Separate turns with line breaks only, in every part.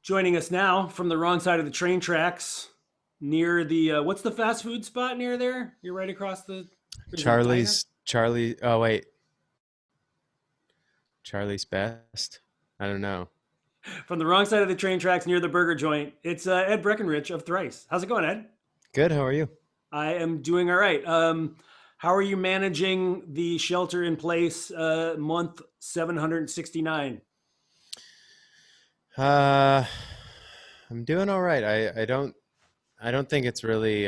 Joining us now from the wrong side of the train tracks, near the what's the fast food spot near there? You're right across the. Is it a diner?
Charlie. Oh wait, Charlie's Best. I don't know.
From the wrong side of the train tracks, near the burger joint. It's Ed Breckenridge of Thrice. How's it going, Ed?
Good. How are you?
I am doing all right. How are you managing the shelter in place month 769?
Uh, I'm doing all right. I don't think it's really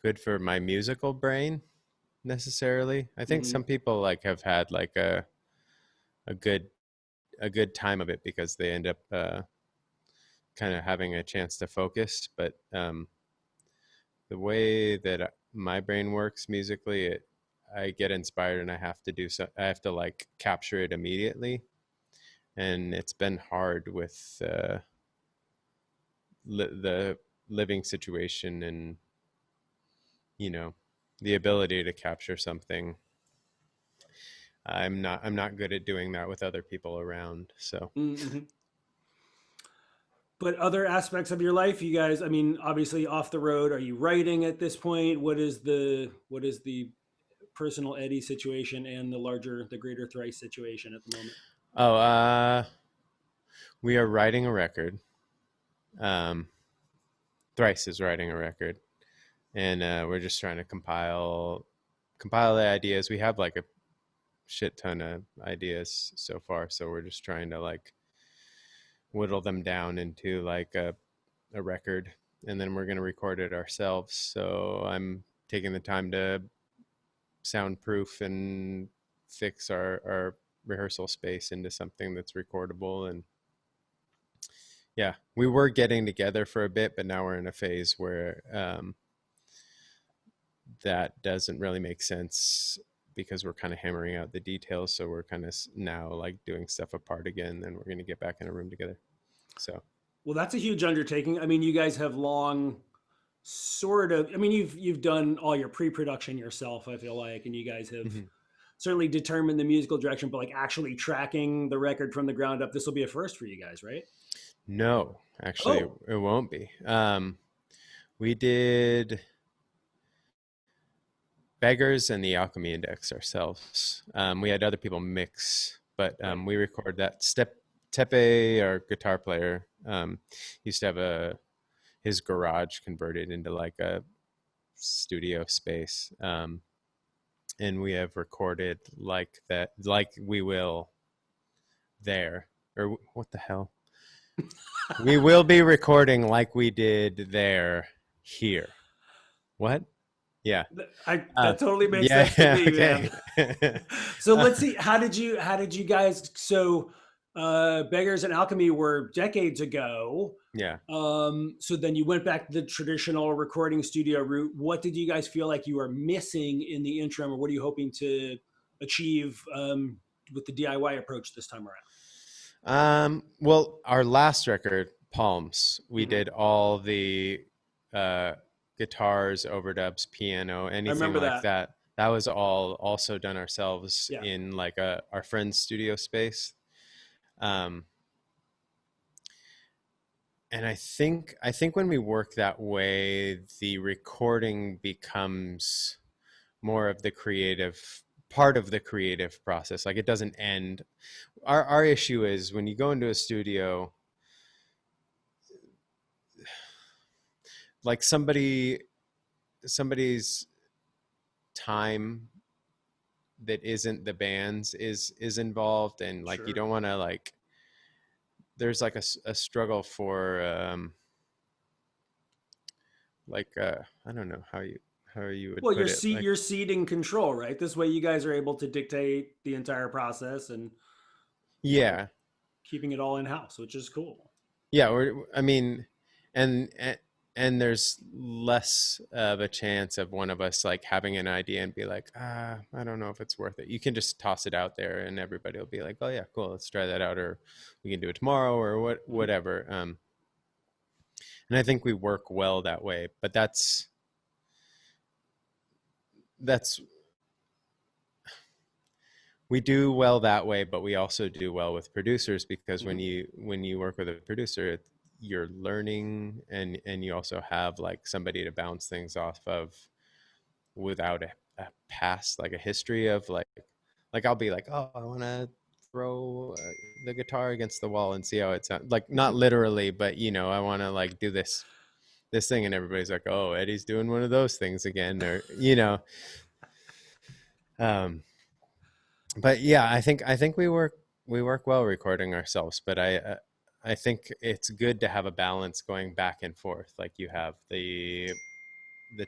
good for my musical brain necessarily. I think
Mm-hmm.
some people like have had like a good a good time of it because they end up kind of having a chance to focus. But the way that my brain works musically, I get inspired and I have to do so. I have to like capture it immediately, and it's been hard with the living situation and you know the ability to capture something. I'm not good at doing that with other people around. So
Mm-hmm. But other aspects of your life, you guys, I mean, obviously off the road, are you writing at this point? What is the personal Eddie situation and the greater Thrice situation at the moment?
oh we are writing a record. um Thrice is writing a record, and we're just trying to compile the ideas. We have like a shit ton of ideas so far, so we're just trying to like whittle them down into like a record, and then we're going to record it ourselves. So I'm taking the time to soundproof and fix our rehearsal space into something that's recordable. And yeah, we were getting together for a bit, but now we're in a phase where that doesn't really make sense because we're kind of hammering out the details. So we're kind of now like doing stuff apart again, and we're going to get back in a room together. So
Well, that's a huge undertaking. I mean, you guys have long sort of, I mean, you've done all your pre-production yourself, I feel like, and you guys have
mhm.
certainly determined the musical direction, but like actually tracking the record from the ground up, this will be a first for you guys, right?
No, actually,
Oh,
it won't be. We did Beggars and the Alchemy Index ourselves. We had other people mix, but
right.
we record that. Tepe, our guitar player, used to have his garage converted into like a studio space, and we have recorded like that, like we will there, or what the hell? We will be recording like we did there here. What? Yeah. Uh,
That totally makes
yeah.
sense to
Yeah.
me, man.
Okay.
So let's see. How did you guys? So Beggars and Alchemy were decades ago.
Yeah.
So then you went back to the traditional recording studio route. What did you guys feel like you were missing in the interim, or what are you hoping to achieve with the DIY approach this time
Well, our last record, Palms, we
around?
did all the uh, guitars, overdubs, piano,
I
anything
remember
like
that.
that. That was all also done ourselves
Yeah.
in like our friend's studio space. Um, and I think when we work that way, the recording becomes more of the creative part of the creative process. Like it doesn't end. Our issue is when you go into a studio, like somebody's time that isn't the band's is involved, and like you
Sure.
don't want to like there's like a struggle for like I don't know how you would
Well,
put it, like
you're ceding control, right? This way, you guys are able to dictate the entire process and
yeah.
keeping it all in house, which is cool.
Yeah, or I mean, and and there's less of a chance of one of us like having an idea and be like, I don't know if it's worth it. You can just toss it out there, and everybody will be like, oh yeah, cool, let's try that out, or we can do it tomorrow, or
Mhm.
whatever. And I think we work well that way. But that's we do well that way, but we also do well with producers, because
Mhm.
when you work with a producer, you're learning, and you also have like somebody to bounce things off of without a past, like a history of like I'll be like, oh, I want to throw the guitar against the wall and see how it sounds, like not literally, but you know, I want to like do this thing, and everybody's like, oh, Eddie's doing one of those things again, or you know. um but yeah, I think we work well recording ourselves, but I think it's good to have a balance going back and forth. Like you have the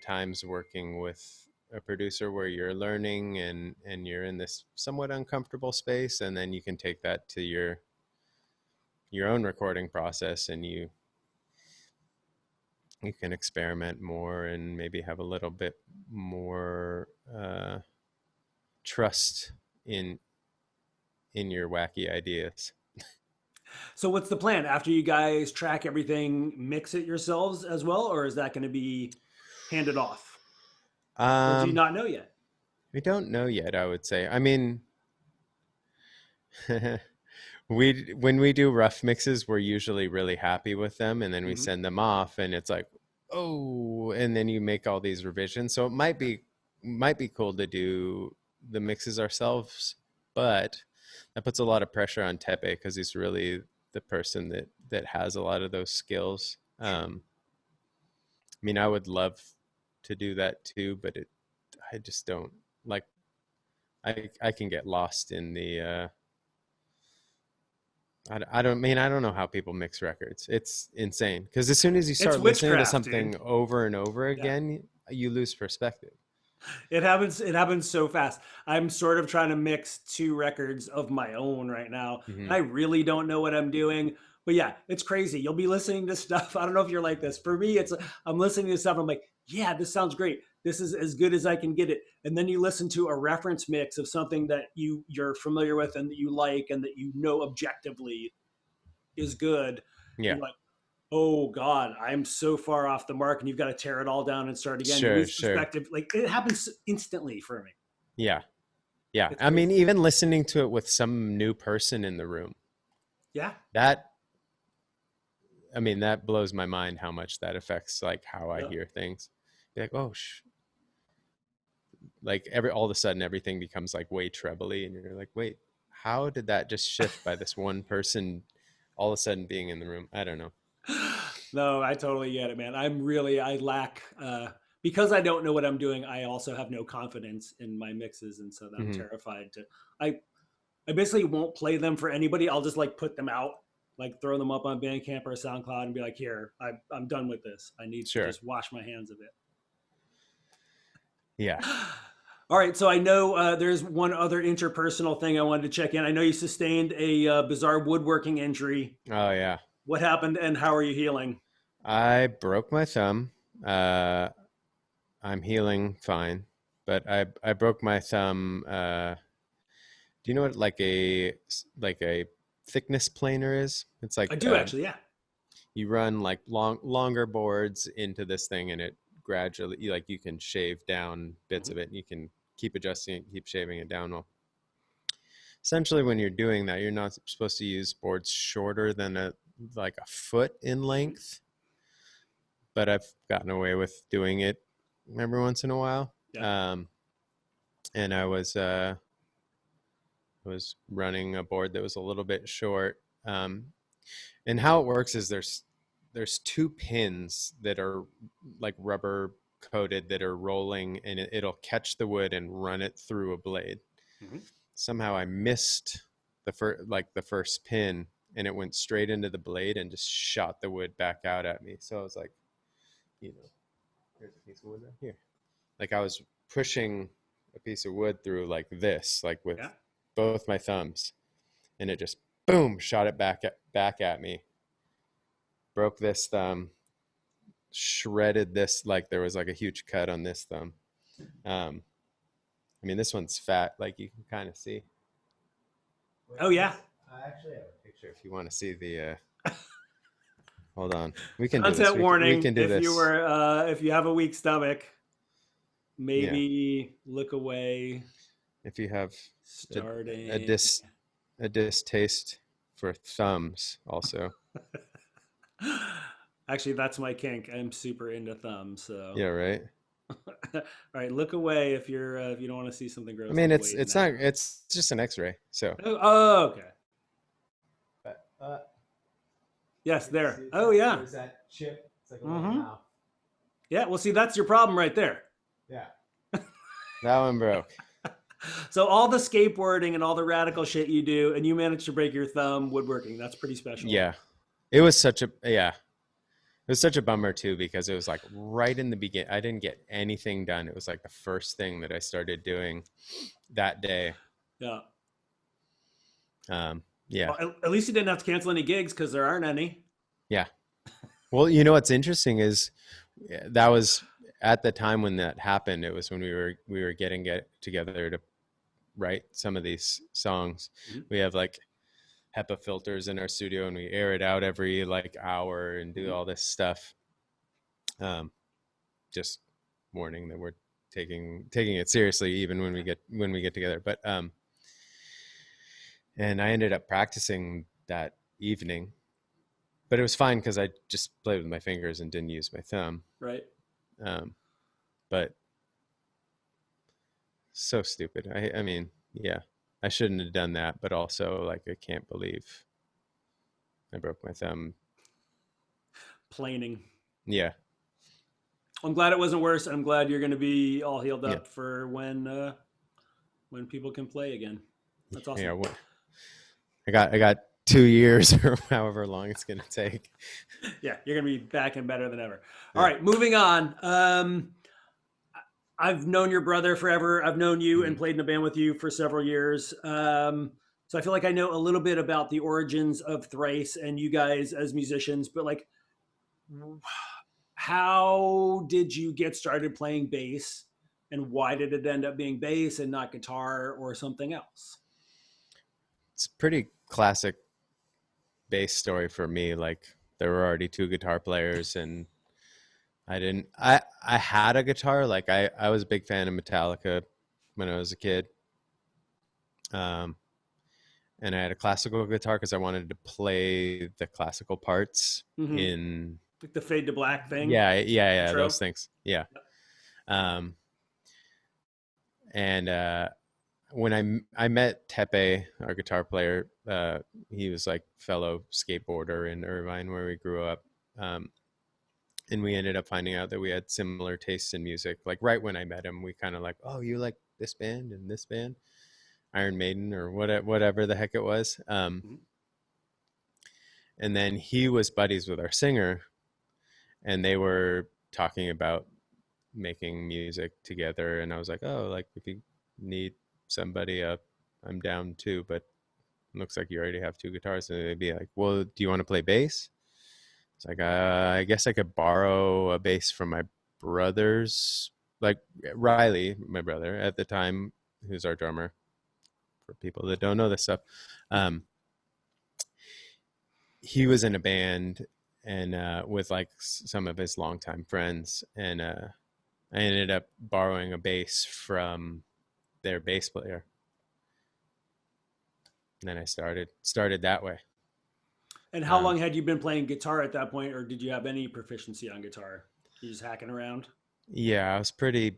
times working with a producer where you're learning and you're in this somewhat uncomfortable space, and then you can take that to your own recording process, and you can experiment more and maybe have a little bit more trust in your wacky ideas.
So what's the plan after you guys track everything? Mix it yourselves as well, or is that going to be handed off, or do you
um
not know yet?
we don't know yet, I would say. I mean, we when we do rough mixes, we're usually really happy with them, and then we
Hmm.
send them off, and it's like, oh, and then you make all these revisions. So it might be cool to do the mixes ourselves, but that puts a lot of pressure on Tepe, because he's really the person that has a lot of those skills.
Sure.
I mean, I would love to do that too, but I just don't like. I can get lost in the I don't know how people mix records. It's insane, because as soon as you
It's
start listening to
witchcraft, dude.
something over and over
Yeah.
again, you lose perspective.
It happens so fast. I'm sort of trying to mix two records of my own right now.
Hmm.
I really don't know what I'm doing. But yeah, it's crazy. You'll be listening to stuff. I don't know if you're like this. For me, it's I'm listening to stuff. I'm like, yeah, this sounds great. This is as good as I can get it. And then you listen to a reference mix of something that you're familiar with and that you like and that you know objectively is good. And
Yeah,
you're like, oh God, I'm so far off the mark, and you've got to tear it all down and start again. You
sure,
lose
sure.
perspective. Like it happens instantly for me.
Yeah, yeah.
It's
I mean,
crazy.
even listening to it with some new person in the room,
Yeah.
that I mean, that blows my mind how much that affects like how I
Yep.
hear things. Be like, oh, like every all of a sudden everything becomes like way trebly, and you're like, wait, how did that just shift by this one person all of a sudden being in the room? I don't know.
No, I totally get it, man. I lack because I don't know what I'm doing. I also have no confidence in my mixes, and so I'm
Hmm.
terrified to. I I basically won't play them for anybody. I'll just like put them out, like throw them up on Bandcamp or SoundCloud, and be like, here, I'm done with this. I need to
Sure.
just wash my hands of it.
Yeah.
All right, so I know there's one other interpersonal thing I wanted to check in. I know you sustained a bizarre woodworking injury.
Oh yeah.
What happened, and how are you healing?
I broke my thumb. Uh, I'm healing fine, but I broke my thumb. Do you know what like a thickness planer is? It's
I
like
do actually, yeah.
you run like longer boards into this thing, and it gradually like you can shave down bits
Mhm.
of it, and you can keep adjusting it, keep shaving it down. Well, essentially, when you're doing that, you're not supposed to use boards shorter than a foot in
Mhm.
length, but I've gotten away with doing it every once in a while.
Yeah.
Um, and I was running a board that was a little bit short. And how it works is there's two pins that are like rubber coated that are rolling, and it'll catch the wood and run it through a blade.
Mhm.
Somehow I missed the first pin, and it went straight into the blade and just shot the wood back out at me. So I was like, you know, here's a piece of wood right here. Like I was pushing a piece of wood through like this, like with
Yeah.
both my thumbs, and it just boom shot it back at me. Broke this thumb, shredded this, like there was like a huge cut on this thumb. Um, I mean, this one's fat, like you can kind of see. Wait,
Oh yeah.
I actually have a picture if you want to see the. Hold on, we can do this.
Content
We
warning:
can do this.
if you have a weak stomach,
Yeah,
maybe look away.
if you have a, a
Starting.
dis a distaste for thumbs also.
Actually, that's my kink. I'm super into thumbs. So,
Yeah, right.
all right, look away if you don't want to see something
I
gross.
mean,
Look
it's
away
it's not
now.
it's just an X-ray. So,
Oh, okay.
but
Yes,
you can see
there.
it's
Oh,
that
yeah.
there's that chip. It's like a little
Mm-hmm.
mouth.
Yeah. Well, see, that's your problem right there.
Yeah, that one broke.
So all the skateboarding and all the radical shit you do, and you managed to break your thumb woodworking. That's pretty special.
Yeah, it was such a yeah. It was such a bummer too because it was like right in the beginning. I didn't get anything done. It was like the first thing that I started doing that day.
Yeah.
Yeah,
Well, at least you didn't have to cancel any gigs because there aren't any.
yeah. Well, you know what's interesting is that was at the time when that happened. It was when we were getting together to write some of these songs.
Mhm.
We have like HEPA filters in our studio, and we air it out every like hour and do all this stuff. Just warning that we're taking it seriously even when we get together. But and I ended up practicing that evening, but it was fine because I just played with my fingers and didn't use my thumb.
Right.
But so stupid. I mean, yeah, I shouldn't have done that, but also like I can't believe I broke my thumb.
Planing.
Yeah,
I'm glad it wasn't worse, and I'm glad you're going to be all healed
yeah,
up for when people can play again. That's awesome.
yeah. I got 2 years or however long it's gonna take.
Yeah, you're going to be back and better than ever. All
Yeah.
right, moving on. I've known your brother forever. I've known you and played in a band with you for several years. So I feel like I know a little bit about the origins of Thrice and you guys as musicians, but like, how did you get started playing bass and why did it end up being bass and not guitar or something else?
It's pretty classic bass story for me. Like there were already two guitar players, and I had a guitar. Like I was a big fan of Metallica when I was a kid. Um, and I had a classical guitar because I wanted to play the classical parts
Mm-hmm.
in
Like the fade to black thing.
yeah,
Intro.
those things. Yeah. Um, and when I met Tepe, our guitar player, he was like fellow skateboarder in Irvine where we grew up. And we ended up finding out that we had similar tastes in music. Like right when I met him, we kind of like, oh, you like this band and this band, Iron Maiden or whatever the heck it was.
Mm-hmm.
And then he was buddies with our singer, and they were talking about making music together. And I was like, oh, like if you need somebody up, I'm down too. But it looks like you already have two guitars. And they'd be like, well, do you want to play bass? It's like, I guess I could borrow a bass from my brother's, like Riley, my brother at the time, who's our drummer. For people that don't know this stuff, he was in a band and with like some of his longtime friends, and I ended up borrowing a bass from their bass player. And then I started that way.
And how long had you been playing guitar at that point, or did you have any proficiency on guitar? You just hacking around?
Yeah, I was pretty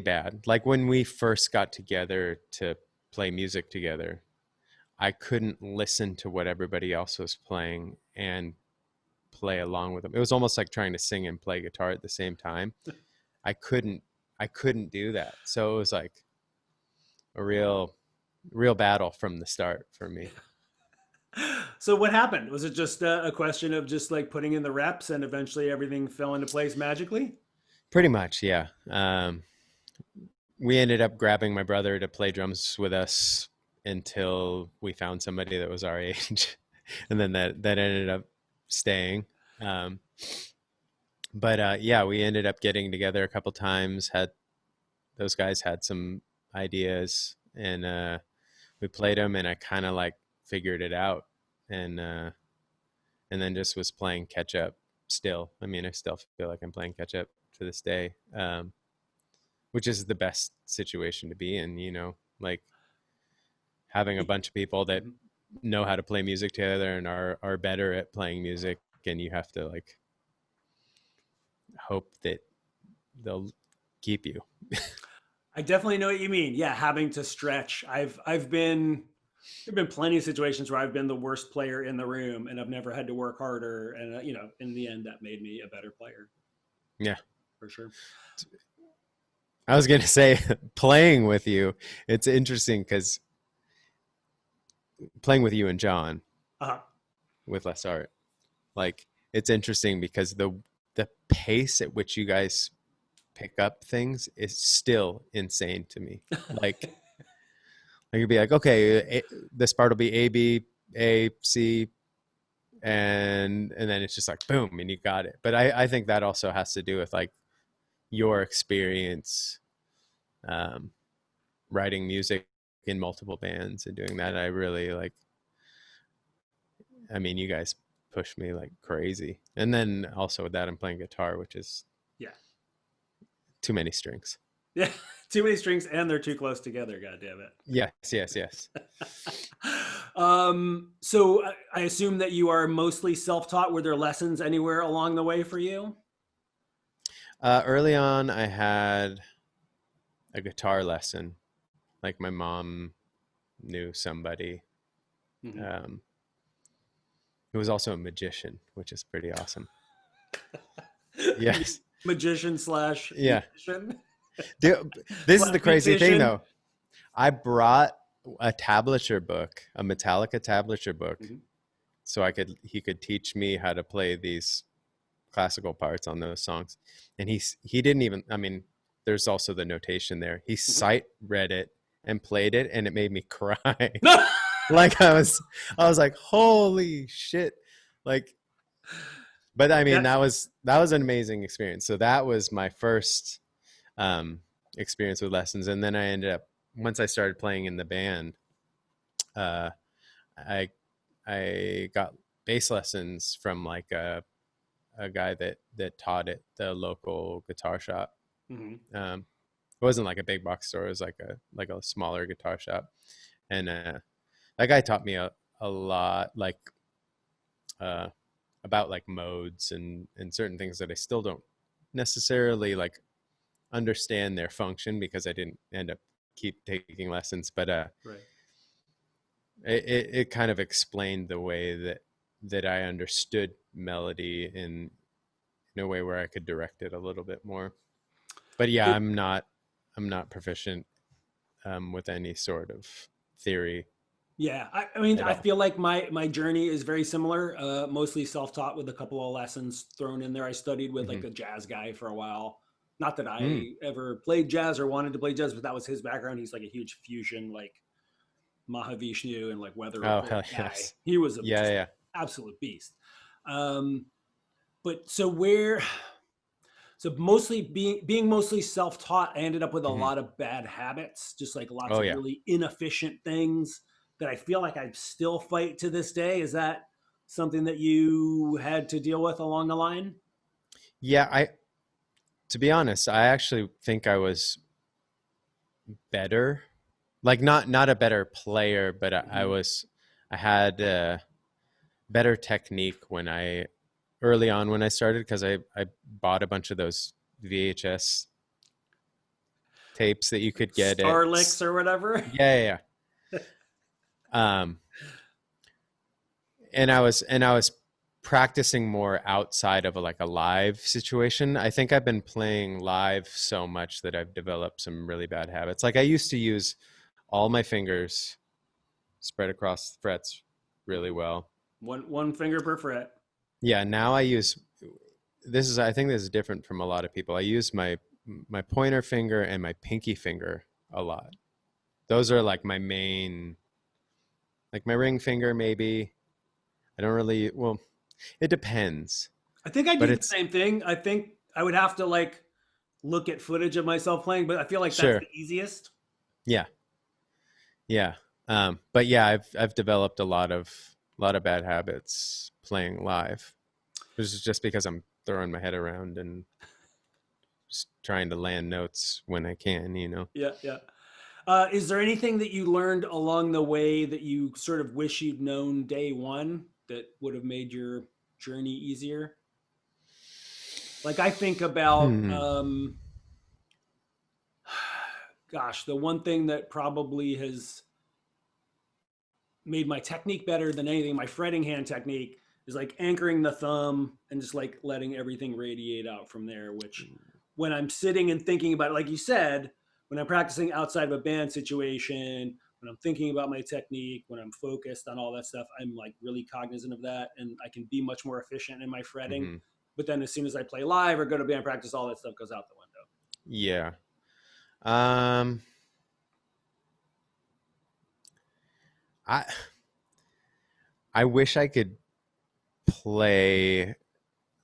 bad. Like when we first got together to play music together, I couldn't listen to what everybody else was playing and play along with them. It was almost like trying to sing and play guitar at the same time. I couldn't do that. So it was like a real battle from the start for me.
So what happened? Was it just a question of just like putting in the reps and eventually everything fell into place magically?
Pretty much, yeah. We ended up grabbing my brother to play drums with us until we found somebody that was our age, and then that ended up staying. But yeah, we ended up getting together a couple times. Those guys had some ideas, and we played them, and I kind of like figured it out, and then just was playing catch up. Still, I mean, I still feel like I'm playing catch up to this day, which is the best situation to be in. You know, like having a bunch of people that
Mhm.
know how to play music together and are better at playing music, and you have to like hope that they'll keep you.
I definitely know what you mean. Yeah, having to stretch. I've been there've been plenty of situations where I've been the worst player in the room, and I've never had to work harder. And in the end, that made me a better player
Yeah.
for sure.
I was going to say playing with you, it's interesting because playing with you and John
Uh,
with less art, like it's interesting because the pace at which you guys pick up things is still insane to me. Like I could be like, okay, this part will be A, B, A, C, and then it's just like boom, and you got it. But I think that also has to do with like your experience um, writing music in multiple bands and doing that. I really like. I mean, you guys push me like crazy, and then also with that, I'm playing guitar, which is
yeah,
too many strings.
yeah. Too many strings, and they're too close together. God damn it.
Yes, yes, yes.
So I assume that you are mostly self-taught. Were there lessons anywhere along the way for you?
Early on, I had a guitar lesson. Like my mom knew somebody
Mhm.
um, who was also a magician, which is pretty awesome. Yes.
Magician slash
Yeah.
musician
Dude, this is
slash
the crazy thing,
beautician.
though. I brought a tablature book, a Metallica tablature book,
Mhm.
so he could teach me how to play these classical parts on those songs. And he didn't even. I mean, there's also the notation there. He
Mhm.
sight read it and played it, and it made me cry. Like I was like, holy shit! Like, but I mean,
That's
that was an amazing experience. So that was my first um, experience with lessons, and then I ended up once I started playing in the band, uh, I I got bass lessons from like a guy that taught at the local guitar shop.
mhm.
It wasn't like a big box store; it was like a smaller guitar shop, and that guy taught me a lot, like uh, about like modes and certain things that I still don't necessarily like understand their function because I didn't end up keep taking lessons, but
Right.
it kind of explained the way that I understood melody in a way where I could direct it a little bit more. But yeah,
It,
I'm not proficient with any sort of theory
yeah, I mean,
at
I
all.
feel like my journey is very similar. Mostly self-taught with a couple of lessons thrown in there. I studied with
Hmm.
like a jazz guy for a while. Not that
Mm.
I ever played jazz or wanted to play jazz, but that was his background. He's like a huge fusion, like Mahavishnu and like Weather
Oh
Report
hell
guy.
yes,
He was a
yeah,
just
yeah.
absolute beast. Um, but so where so mostly being mostly self-taught, I ended up with a
Hmm.
lot of bad habits, just like lots
Oh
of
yeah,
really inefficient things that I feel like I still fight to this day. Is that something that you had to deal with along the line?
yeah. I To be honest, I actually think I was better, like not a better player, but
Mm-hmm.
I had better technique when I early on when I started because I bought a bunch of those VHS tapes that you
Like
could get at
Star Licks or whatever.
yeah, yeah, yeah. And I was practicing more outside of like a live situation. I think I've been playing live so much that I've developed some really bad habits. Like I used to use all my fingers spread across the frets really
Mhm.
well.
One finger per fret.
Yeah, now I use I think this is different from a lot of people. I use my pointer finger and my pinky finger a lot. Those are like my main, like my ring finger maybe. I don't really, well, it depends,
I think I
but
do the
it's
same thing. I think I would have to like look at footage of myself playing, but I feel like that's
sure.
the easiest.
Yeah. Yeah. But yeah, I've developed a lot of bad habits playing live. This is just because I'm throwing my head around and just trying to land notes when I can, you know.
Yeah, yeah. Is there anything that you learned along the way that you sort of wish you'd known day one that would have made your journey easier? Like I think about,
Hmm.
gosh, the one thing that probably has made my technique better than anything, my fretting hand technique, is like anchoring the thumb and just like letting everything radiate out from there. Which, when I'm sitting and thinking about it, like you said, when I'm practicing outside of a band situation, when I'm thinking about my technique, when I'm focused on all that stuff, I'm like really cognizant of that, and I can be much more efficient in my fretting.
Hmm.
But then as soon as I play live or go to band practice, all that stuff goes out the window.
Yeah. Um, I I wish I could play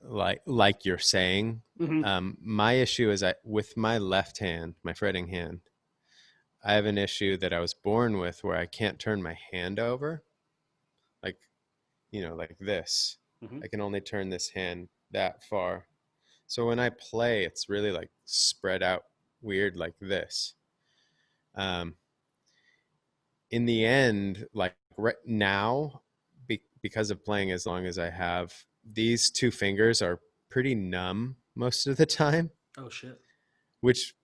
like you're saying.
Mm-hmm.
My issue is I with my left hand, my fretting hand, I have an issue that I was born with where I can't turn my hand over, like like this.
Mm-hmm.
I can only turn this hand that far. So when I play, it's really like spread out weird like this. Um, in the end, like right now, because of playing as long as I have, these two fingers are pretty numb most of the time,
Oh shit.
which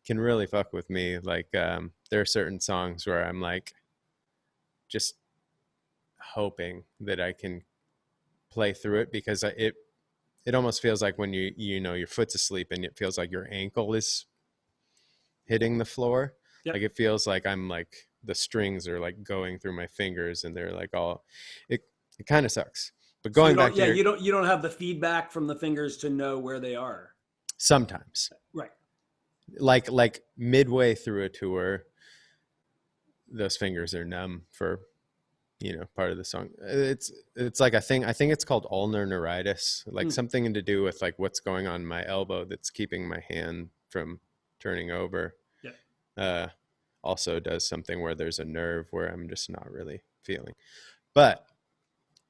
can really fuck with me. Like, there are certain songs where I'm like just hoping that I can play through it because it almost feels like when your foot's asleep and it feels like your ankle is hitting the floor. Like
Yep.
it feels like I'm like the strings are like going through my fingers and they're like all it it kind of sucks. But
So you
going
don't,
back to
yeah,
your
you don't have the feedback from the fingers to know where they are.
sometimes
Right.
like midway through a tour, those fingers are numb for part of the song. It's like a thing. I think it's called ulnar neuritis, like
Hmm.
something to do with like what's going on in my elbow that's keeping my hand from turning over.
Yeah.
uh Also does something where there's a nerve where I'm just not really feeling. But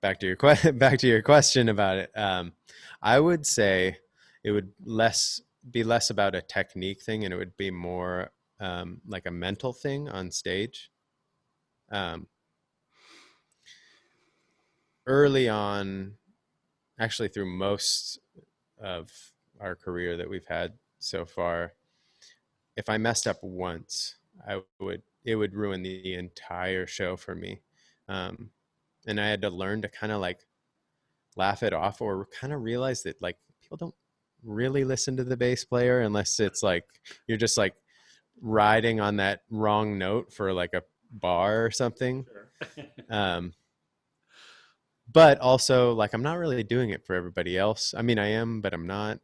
back to your back to your question about it. I would say it would be less about a technique thing, and it would be more like a mental thing on stage. Um, Early on, actually through most of our career that we've had so far, if I messed up once, I would it would ruin the entire show for me. Um, and I had to learn to kind of like laugh it off or kind of realize that like people don't really listen to the bass player unless it's like you're just like riding on that wrong note for like a bar or something.
Sure.
Um, but also like I'm not really doing it for everybody else. I mean, I am, but I'm not.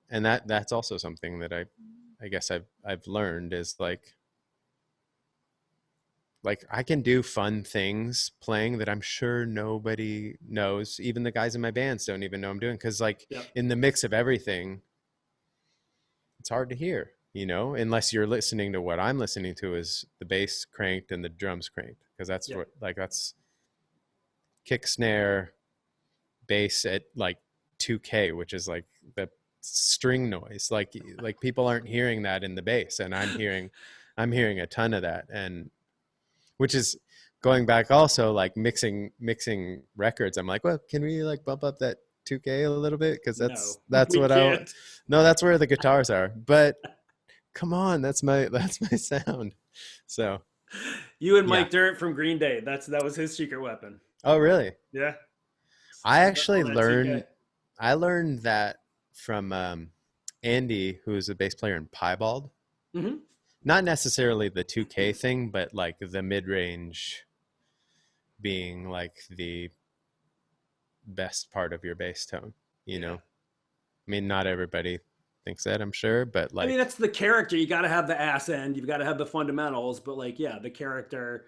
And that's also something that I guess I've learned is like I can do fun things playing that I'm sure nobody knows. Even the guys in my bands don't even know I'm doing because like
Yep.
in the mix of everything, it's hard to hear, unless you're listening to what I'm listening to is the bass cranked and the drums cranked because that's
Yep.
what like that's kick snare bass at like 2K, which is like the string noise. Like people aren't hearing that in the bass, and I'm hearing a ton of that, and which is going back also like mixing records. I'm like, well, can we like bump up that 2K a little bit because that's
No,
that's
we
what I
can't.
no, that's where the guitars are. But come on, that's my sound. So
You and
yeah.
Mike Dirnt from Green Day. That was his secret weapon.
Oh really?
Yeah.
I
All
actually
that TK.
learned that from Andy, who is a bass player in Piebald.
Mm-hmm.
Not necessarily the 2K thing, but like the mid range being like the best part of your bass tone. You
Yeah.
know, I mean, not everybody thinks that, I'm sure, but
I mean,
like,
that's the character. You got to have the ass end. You've got to have the fundamentals. But like, yeah, the character,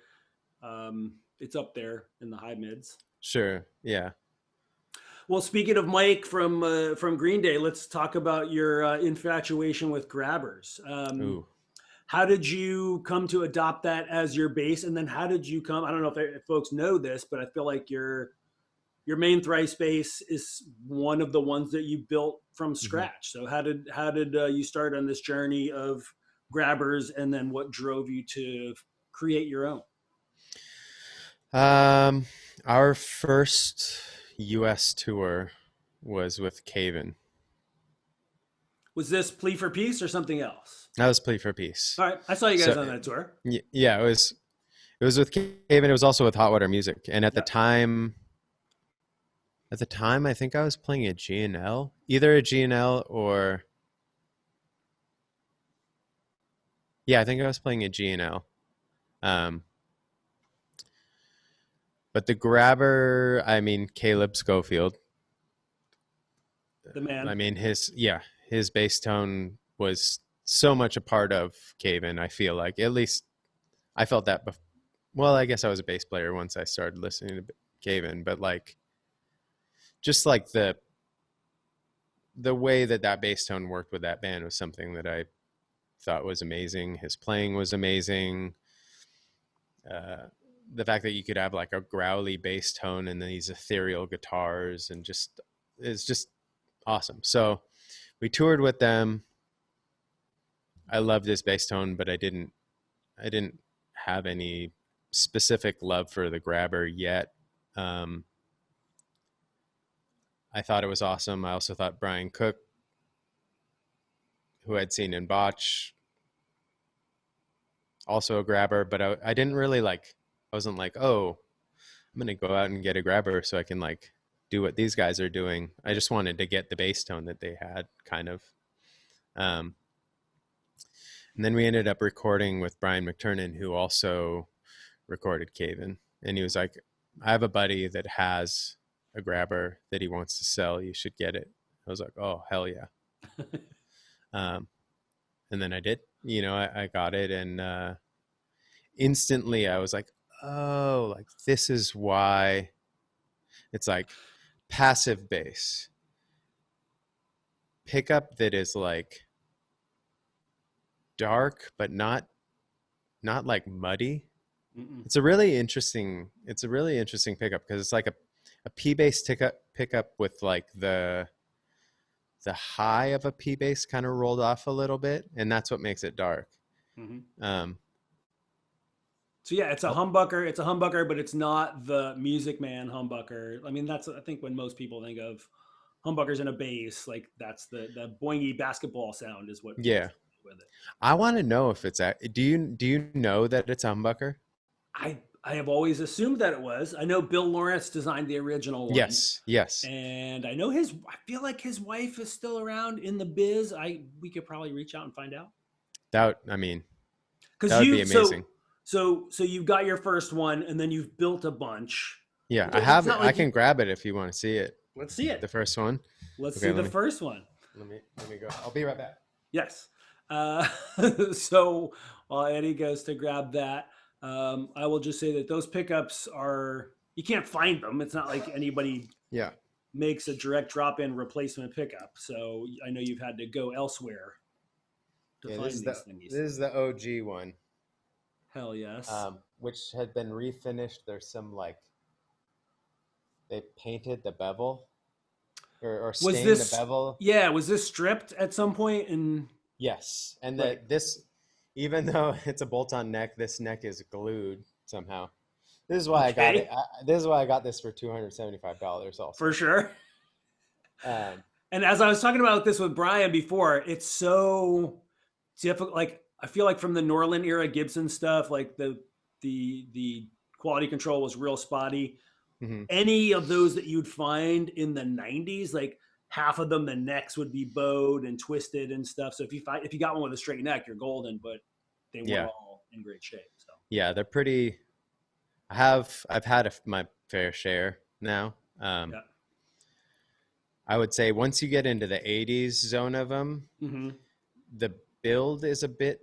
it's up there in the high mids.
sure, yeah.
Well, speaking of Mike from Green Day, let's talk about your infatuation with grabbers.
Ooh,
How did you come to adopt that as your bass? And then how did you come? I don't know if folks know this, but I feel like your main thrice bass is one of the ones that you built from
mm-hmm.
scratch. So how did you start on this journey of grabbers, and then what drove you to create your own?
Our first U.S. tour was with Caven.
Was this Plea for Peace or something else?
That was Plea for Peace.
All right, I saw you guys
So
on that tour.
yeah, it was with Caven. It was also with Hot Water Music, and
Yep.
at the time, I think I was playing a G&L, either a G&L or yeah, I think I was playing a G&L. But the grabber, I mean, Caleb Schofield.
The man.
I mean, his bass tone was so much a part of Caven. I feel like, at least I felt that. Well, I guess I was a bass player once I started listening to Caven, but like, just like the way that bass tone worked with that band was something that I thought was amazing. His playing was amazing. The fact that you could have like a growly bass tone and then these ethereal guitars and it's just awesome. So we toured with them. I loved his bass tone, but I didn't have any specific love for the grabber yet. I thought it was awesome. I also thought Brian Cook, who I'd seen in Botch, also a grabber, but I didn't really like, I wasn't like, oh, I'm going to go out and get a grabber so I can like do what these guys are doing. I just wanted to get the bass tone that they had, kind of. And then we ended up recording with Brian McTurnan, who also recorded Caven. And he was like, I have a buddy that has a grabber that he wants to sell. You should get it. I was like, oh, hell yeah. And then I did. I got it. And instantly I was like, oh, like this is why it's like passive bass pickup that is like dark but not like muddy.
Mm-mm.
It's a really interesting pickup because it's like a P bass pickup with like the high of a P bass kind of rolled off a little bit, and that's what makes it dark.
Mm-hmm. So yeah, it's a humbucker. It's a humbucker, but it's not the Music Man humbucker. I mean, that's I think when most people think of humbuckers in a bass, like that's the boingy basketball sound is what.
Yeah.
With it.
I want to know if it's do you know that it's a humbucker?
I have always assumed that it was. I know Bill Lawrence designed the original one.
Yes.
And I know I feel like his wife is still around in the biz. We could probably reach out and find out.
That would be amazing.
So you've got your first one, and then you've built a bunch.
Yeah, I have it. I can grab it if you want to see it.
Let's see it.
The first one.
Let's see the first one.
Let me go. I'll be right back.
Yes. So while Eddie goes to grab that, I will just say that those pickups you can't find them. It's not like anybody makes a direct drop-in replacement pickup. So I know you've had to go elsewhere to find these things.
This is the OG one.
Hell yes.
Which had been refinished. There's some like they painted the bevel or stained the bevel.
Yeah, was this stripped at some point? And
yes, and this, even though it's a bolt-on neck, this neck is glued somehow. This is why I got it. This is why I got this for $275 also.
For sure. And as I was talking about this with Brian before, it's so difficult. Like I feel like from the Norland era Gibson stuff, like the quality control was real spotty. Mm-hmm. Any of those that you'd find in the 90s, like half of them, the necks would be bowed and twisted and stuff. So if you got one with a straight neck, you're golden, but they weren't all in great shape. So
yeah, they're pretty. I've had my fair share now. I would say once you get into the 80s zone of them, mm-hmm. the build is a bit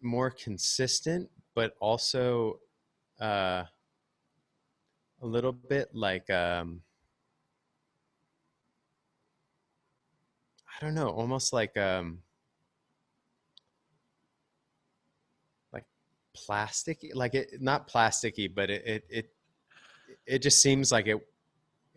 more consistent, but also a little bit like I don't know, almost like plasticky, like it not plasticky, but it just seems like it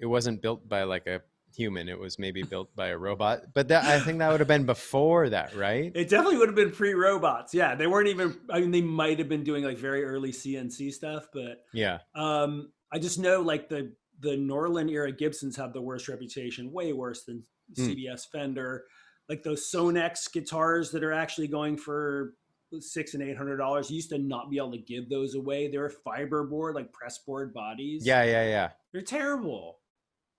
wasn't built by like a human. It was maybe built by a robot, but I think that would have been before that, right?
It definitely would have been pre-robots. Yeah, they weren't even. I mean, they might have been doing like very early CNC stuff, but
Yeah.
I just know like the Norland era Gibsons have the worst reputation, way worse than
Mm.
CBS Fender. Like those Sonex guitars that are actually going for $600 and $800. You used to not be able to give those away. They're fiberboard, like pressboard bodies.
Yeah, yeah, yeah.
They're terrible.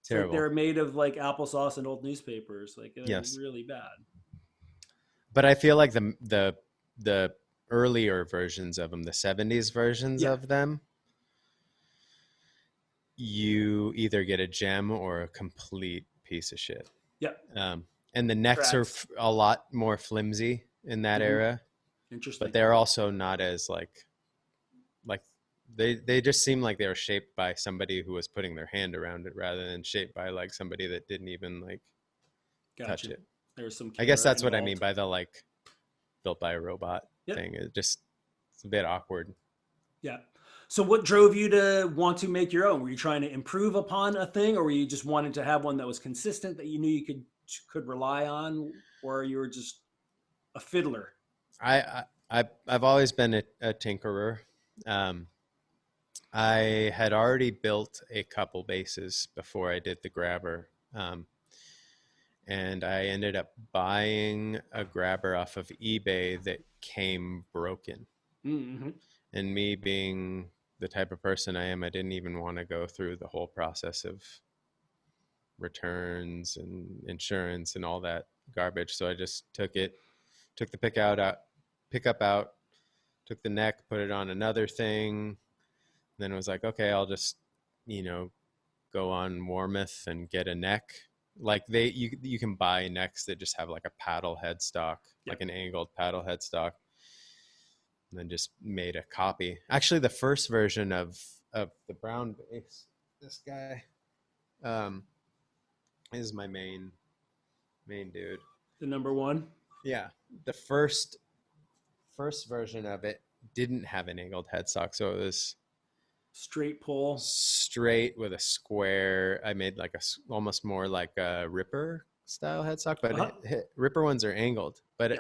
It's like
Terrible.
they're made of like applesauce and old newspapers. Like they're
Yes.
really bad.
But I feel like the earlier versions of them, the 70s versions
Yeah.
of them, you either get a gem or a complete piece of shit.
Yeah.
And the necks are
Cracks.
a lot more flimsy in that
Mhm.
era,
Interesting.
but they're also not as like they just seem like they were shaped by somebody who was putting their hand around it rather than shaped by like somebody that didn't even like touch
Gotcha.
it.
There's some.
I guess
care
that's what I mean
involved.
by the like built by a robot
Yep.
thing. It's a bit awkward.
Yeah. So what drove you to want to make your own? Were you trying to improve upon a thing, or were you just wanting to have one that was consistent that you knew you could rely on, or you were just a fiddler?
I've always been a tinkerer. I had already built a couple basses before I did the grabber. And I ended up buying a grabber off of eBay that came broken.
Mm-hmm.
And me being the type of person I am, I didn't even want to go through the whole process of returns and insurance and all that garbage. So I just took the pickup out, took the neck, put it on another thing. Then it was like, okay, I'll just, go on Warmouth and get a neck. Like you can buy necks that just have like a paddle headstock, like an angled paddle headstock, and then just made a copy. Actually, the first version of the brown bass, this guy, is my main dude.
The number one.
Yeah, the first version of it didn't have an angled headstock, so it was
straight pull,
straight with a square. I made like almost more like a Ripper style headstock, but Ripper ones are angled. But I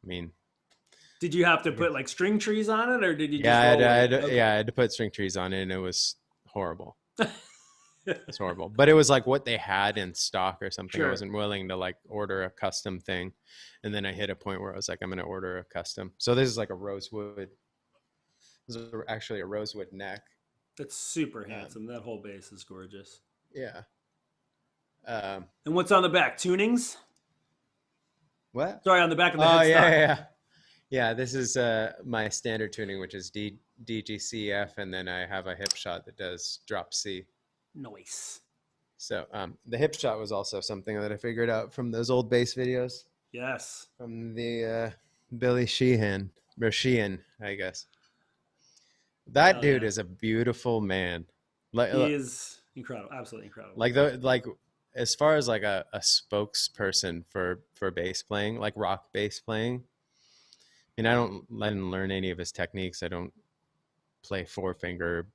mean,
did you have to put like string trees on it, or did you?
Yeah,
just
I had to put string trees on it, and it was horrible. It's horrible, but it was like what they had in stock or something.
Sure.
I wasn't willing to like order a custom thing, and then I hit a point where I was like, I'm going to order a custom. So this is like a rosewood. This is actually a rosewood neck.
That's super handsome. That whole bass is gorgeous.
Yeah.
And what's on the back? Tunings?
What?
Sorry, on the back of the
headstock.
Yeah.
Yeah, this is my standard tuning, which is DGCF, and then I have a hip shot that does drop C.
Nice.
So the hip shot was also something that I figured out from those old bass videos.
Yes.
From the Billy Sheehan, I guess. That dude is a beautiful man.
He is incredible, absolutely incredible.
Like as far as like a spokesperson for bass playing, like rock bass playing. I didn't learn any of his techniques. I don't play 4-finger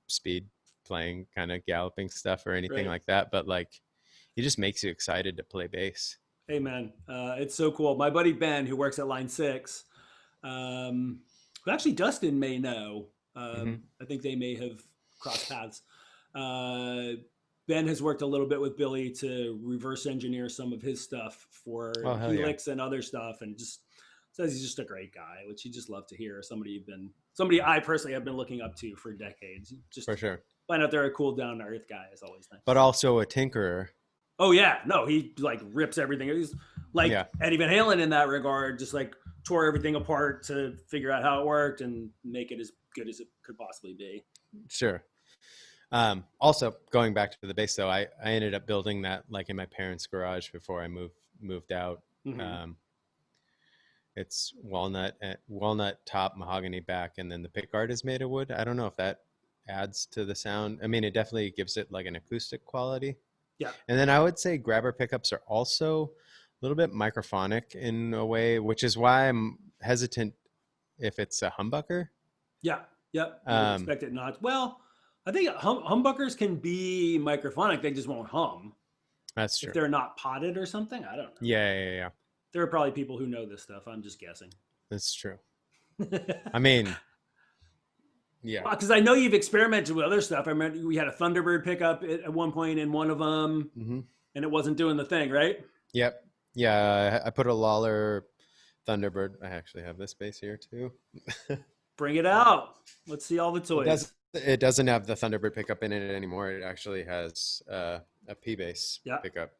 speed playing kind of galloping stuff or anything like that. But like, he just makes you excited to play bass.
Hey man, it's so cool. My buddy Ben, who works at Line 6, who actually Dustin may know. I think they may have crossed paths. Ben has worked a little bit with Billy to reverse engineer some of his stuff for Helix and other stuff, and just says he's just a great guy, which you just love to hear. Somebody I personally have been looking up to for decades. Just
for sure.
Find out they're a cool, down to earth guy is always nice.
But also a tinkerer.
Oh yeah, no, he like rips everything. He's like Eddie Van Halen in that regard, just like tore everything apart to figure out how it worked and make it as good as it could possibly be.
Sure. Also, going back to the bass, though, I ended up building that like in my parents' garage before I moved out. It's walnut top, mahogany back, and then the pickguard is made of wood. I don't know if that adds to the sound. I mean, it definitely gives it like an acoustic quality.
Yeah.
And then I would say grabber pickups are also a little bit microphonic in a way, which is why I'm hesitant if it's a humbucker.
Yeah. Yep. Expect it not. Well, I think humbuckers can be microphonic. They just won't hum.
That's
if
true.
they're not potted or something. I don't know.
Yeah.
There are probably people who know this stuff. I'm just guessing.
That's true.
Well,
I mean, yeah.
because I know you've experimented with other stuff. I remember we had a Thunderbird pickup at one point in one of them,
Hmm.
and it wasn't doing the thing, right?
Yep. Yeah. I put a Lawler Thunderbird. I actually have this bass here too.
Bring it out. Let's see all the
It
toys.
does. It doesn't have the Thunderbird pickup in it anymore. It actually has a P bass
Yeah.
pickup.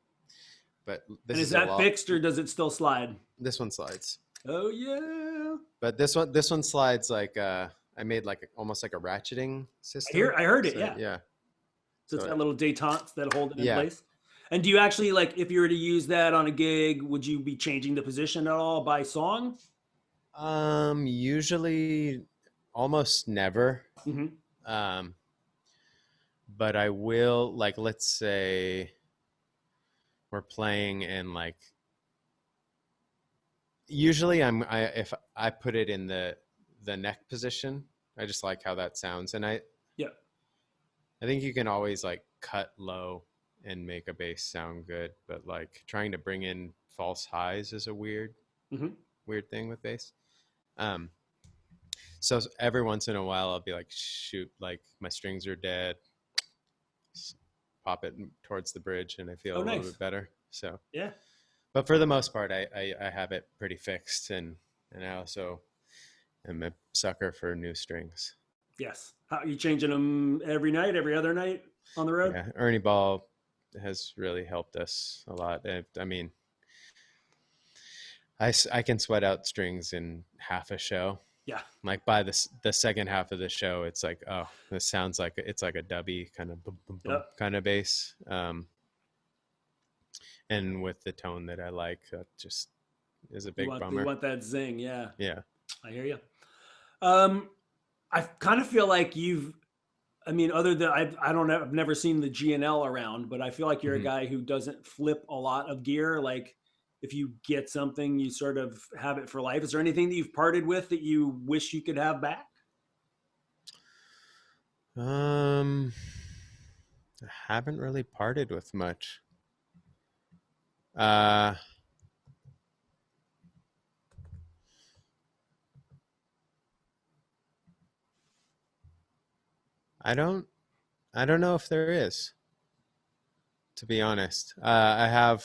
But
And
this
is
is a
that
lot.
fixed or does it still slide?
This one slides.
Oh yeah.
But this one slides like I made like almost like a ratcheting system.
I heard it.
So
Yeah.
yeah.
So it's
So
got little detentes that hold it in
yeah.
place. And do you actually like if you were to use that on a gig, would you be changing the position at all by song?
Usually almost never.
Mm-hmm.
Um, but I will, like, let's say we're playing and like usually if I put it in the neck position, I just like how that sounds. And
Yeah.
I think you can always like cut low and make a bass sound good, but like trying to bring in false highs is a
Mm-hmm.
weird thing with bass. Um, so every once in a while I'll be like, shoot, like my strings are dead, pop it towards the bridge, and I feel
Oh,
a little
nice.
bit better. So,
Yeah.
but for the most part, I have it pretty fixed, and I also am a sucker for new strings.
Yes. How are you changing them every night, every other night on the road?
Yeah, Ernie Ball has really helped us a lot. I mean, I can sweat out strings in half a show.
Yeah.
Like by the second half of the show, it's like, oh, this sounds like it's like a dubby kind of boom, boom, boom
Yep.
kind of bass. And with the tone that I like, that just is a big
You
bummer.
want that zing, yeah.
Yeah.
I hear you. Um, I kind of feel like you've. I mean, other than I don't know, I've never seen the GNL around, but I feel like you're a
Hmm.
guy who doesn't flip a lot of gear. Like, if you get something, you sort of have it for life. Is there anything that you've parted with that you wish you could have back?
I haven't really parted with much. Uh, I don't know if there is, to be honest. I have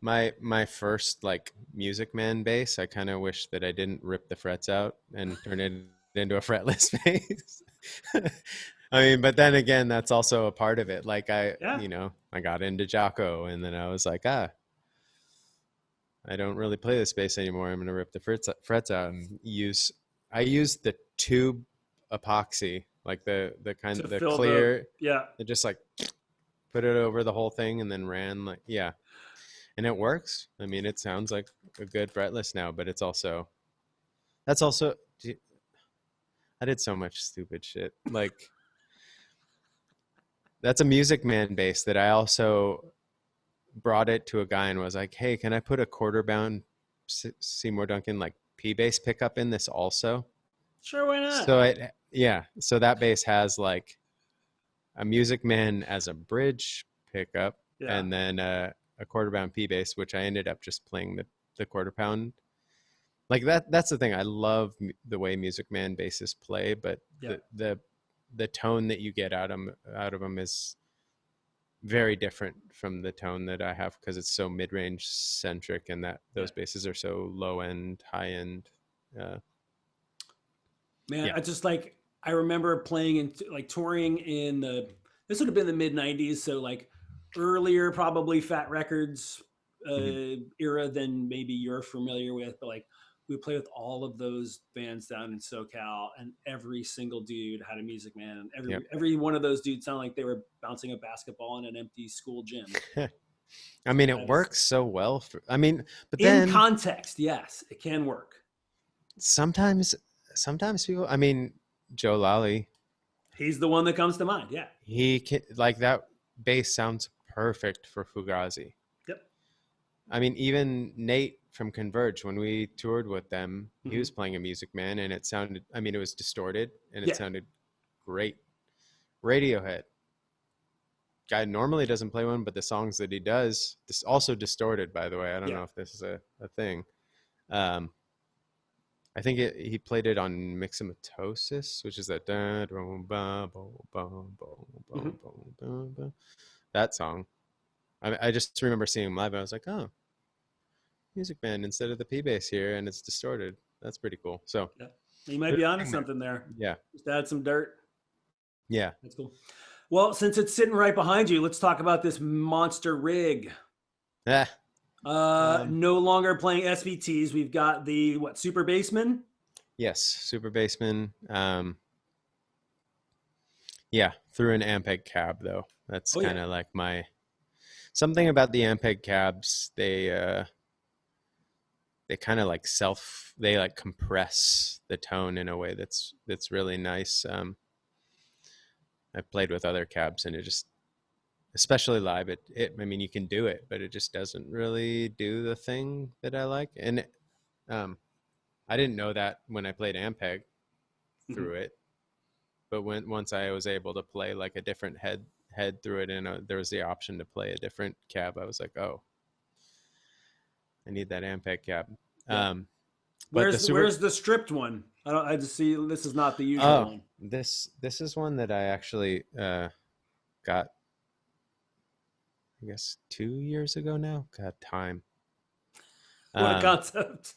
my first like Music Man bass. I kind of wish that I didn't rip the frets out and turn it into a fretless bass. I mean, but then again, that's also a part of it. Like
Yeah.
I got into Jocko, and then I was like, I don't really play this bass anymore. I'm gonna rip the frets out and I use the tube epoxy, like the kind
To
of the
fill the
clear,
yeah.
it just like put it over the whole thing and then ran like, yeah. And it works. I mean, it sounds like a good fretless now, but that's also I did so much stupid shit. Like that's a Music Man bass that I also brought it to a guy and was like, "Hey, can I put a quarter bound Seymour Duncan like P bass pickup in this also?"
Sure, why not?
So that bass has like a Music Man as a bridge pickup,
Yeah.
and then a quarter pound P bass, which I ended up just playing the quarter pound. Like that's the thing. I love the way Music Man basses play, but
Yeah.
the tone that you get out of them is very different from the tone that I have because it's so mid-range centric, and that
Yeah.
those basses are so low end, high end. Uh,
Man,
yeah.
I just like I remember playing and like touring in the this would have been the mid '90s, so like earlier probably Fat Records
Mhm.
era than maybe you're familiar with, but like we played with all of those bands down in SoCal, and every single dude had a Music Man, and
Yep.
every one of those dudes sounded like they were bouncing a basketball in an empty school gym.
I mean, it
That is
works so well I mean, but
in
then
context, yes, it can work.
sometimes people, I mean, Joe Lally,
He's the one that comes to mind. Yeah.
he can, like that bass sounds perfect for Fugazi.
Yep.
I mean, even Nate from Converge, when we toured with them, he
Hmm.
was playing a Music Man, and it sounded, I mean, it was distorted and it
Yeah.
sounded great. Radiohead, guy normally doesn't play one, but the songs that he does, this also distorted, by the way. I don't
Yeah.
know if this is a thing. I think he played it on Mixomatosis, which is that that song. I just remember seeing him live. And I was like, oh, Music Man instead of the P bass here, and it's distorted. That's pretty cool. So
Yeah. You might be onto something there.
yeah,
Just add some dirt.
yeah.
That's cool. Well, since it's sitting right behind you, let's talk about this monster rig.
Ah,
No longer playing SVTs. We've got the Super Bassman.
yes, Super Bassman. Yeah, through an Ampeg cab though. That's kind of like my something about the Ampeg cabs. They kind of like they like compress the tone in a way that's really nice. I've played with other cabs and it just, especially live, I mean, you can do it, but it just doesn't really do the thing that I like. And I didn't know that when I played Ampeg through it, but once I was able to play like a different head through it, and there was the option to play a different cab, I was like, oh, I need that Ampeg cab.
Yeah.
But
where's the stripped one? I just see this is not the usual one.
This is one that I actually got, I guess 2 years ago now. God, time.
What a concept.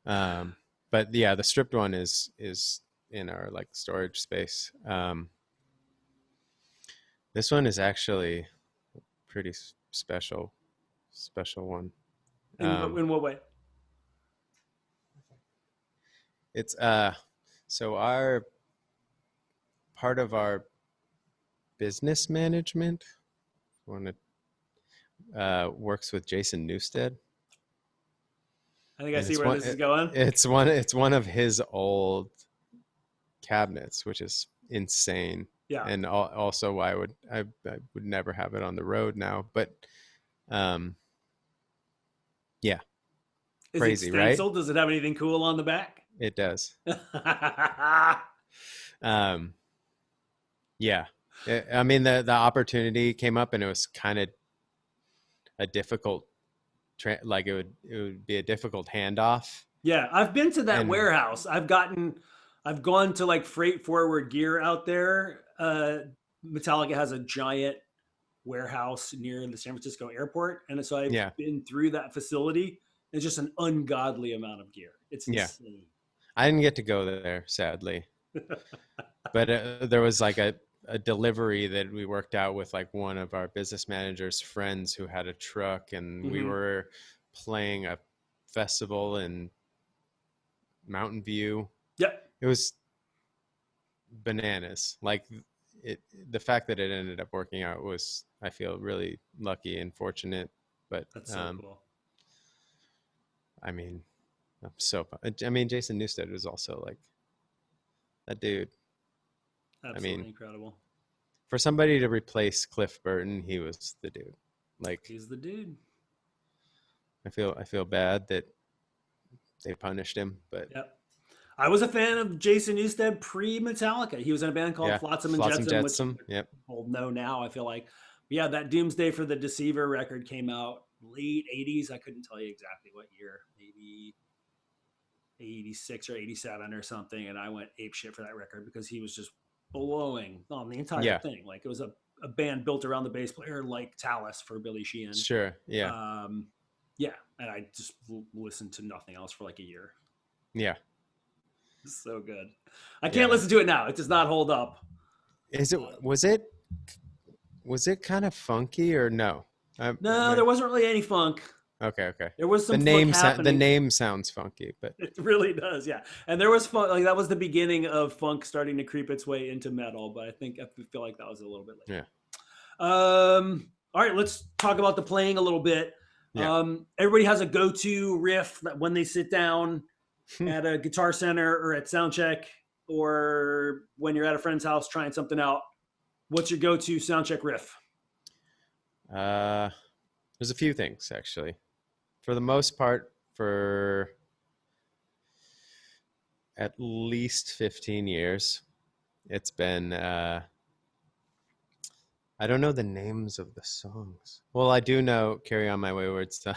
But yeah, the stripped one is in our like storage space. This one is actually pretty special one.
In what way?
It's so our part of our business management works with Jason Newstead.
I think I see where this is going.
It's one of his old cabinets, which is insane.
Yeah.
And also why I would never have it on the road now. But yeah.
Is
Crazy,
it stenciled? Right? Does it have anything cool on the back?
It does. Yeah. I mean, the opportunity came up and it was kind of a difficult, like it would be a difficult handoff.
Yeah. I've been to that warehouse. I've gone to like freight forward gear out there. Metallica has a giant warehouse near the San Francisco airport. And so I've been through that facility. It's just an ungodly amount of gear. It's insane.
I didn't get to go there, sadly. But there was like a delivery that we worked out with like one of our business manager's friends who had a truck, and we were playing a festival in Mountain View.
Yep.
It was bananas. Like the fact that it ended up working out was, I feel, really lucky and fortunate. But
that's so cool.
I mean, I mean, Jason Newstead was also like that dude.
Absolutely incredible.
For somebody to replace Cliff Burton, he was the dude. Like,
he's the dude.
I feel bad that they punished him, but
I was a fan of Jason Newstead pre-Metallica. He was in a band called Flotsam and Jetsam, which people know now, I feel like. But yeah, that Doomsday for the Deceiver record came out late 80s. I couldn't tell you exactly what year, maybe 86 or 87 or something. And I went apeshit for that record because he was just blowing on the entire thing. Like, it was a band built around the bass player, like Talus for Billy Sheehan.
Sure. Yeah.
Yeah. And I just listened to nothing else for like a year.
Yeah.
It's so good. I can't listen to it now. It does not hold up.
Was it kind of funky or no?
No, there wasn't really any funk.
Okay.
There was some
the name sounds funky, but
it really does, yeah. And there was funk. Like, that was the beginning of funk starting to creep its way into metal. But I feel like that was a little bit later.
Yeah.
All right, let's talk about the playing a little bit. Yeah. Everybody has a go-to riff that when they sit down at a Guitar Center or at Soundcheck, or when you're at a friend's house trying something out. What's your go-to Soundcheck riff?
There's a few things, actually. For the most part, for at least 15 years, it's been I don't know the names of the songs. Well, I do know "Carry On My Wayward Son"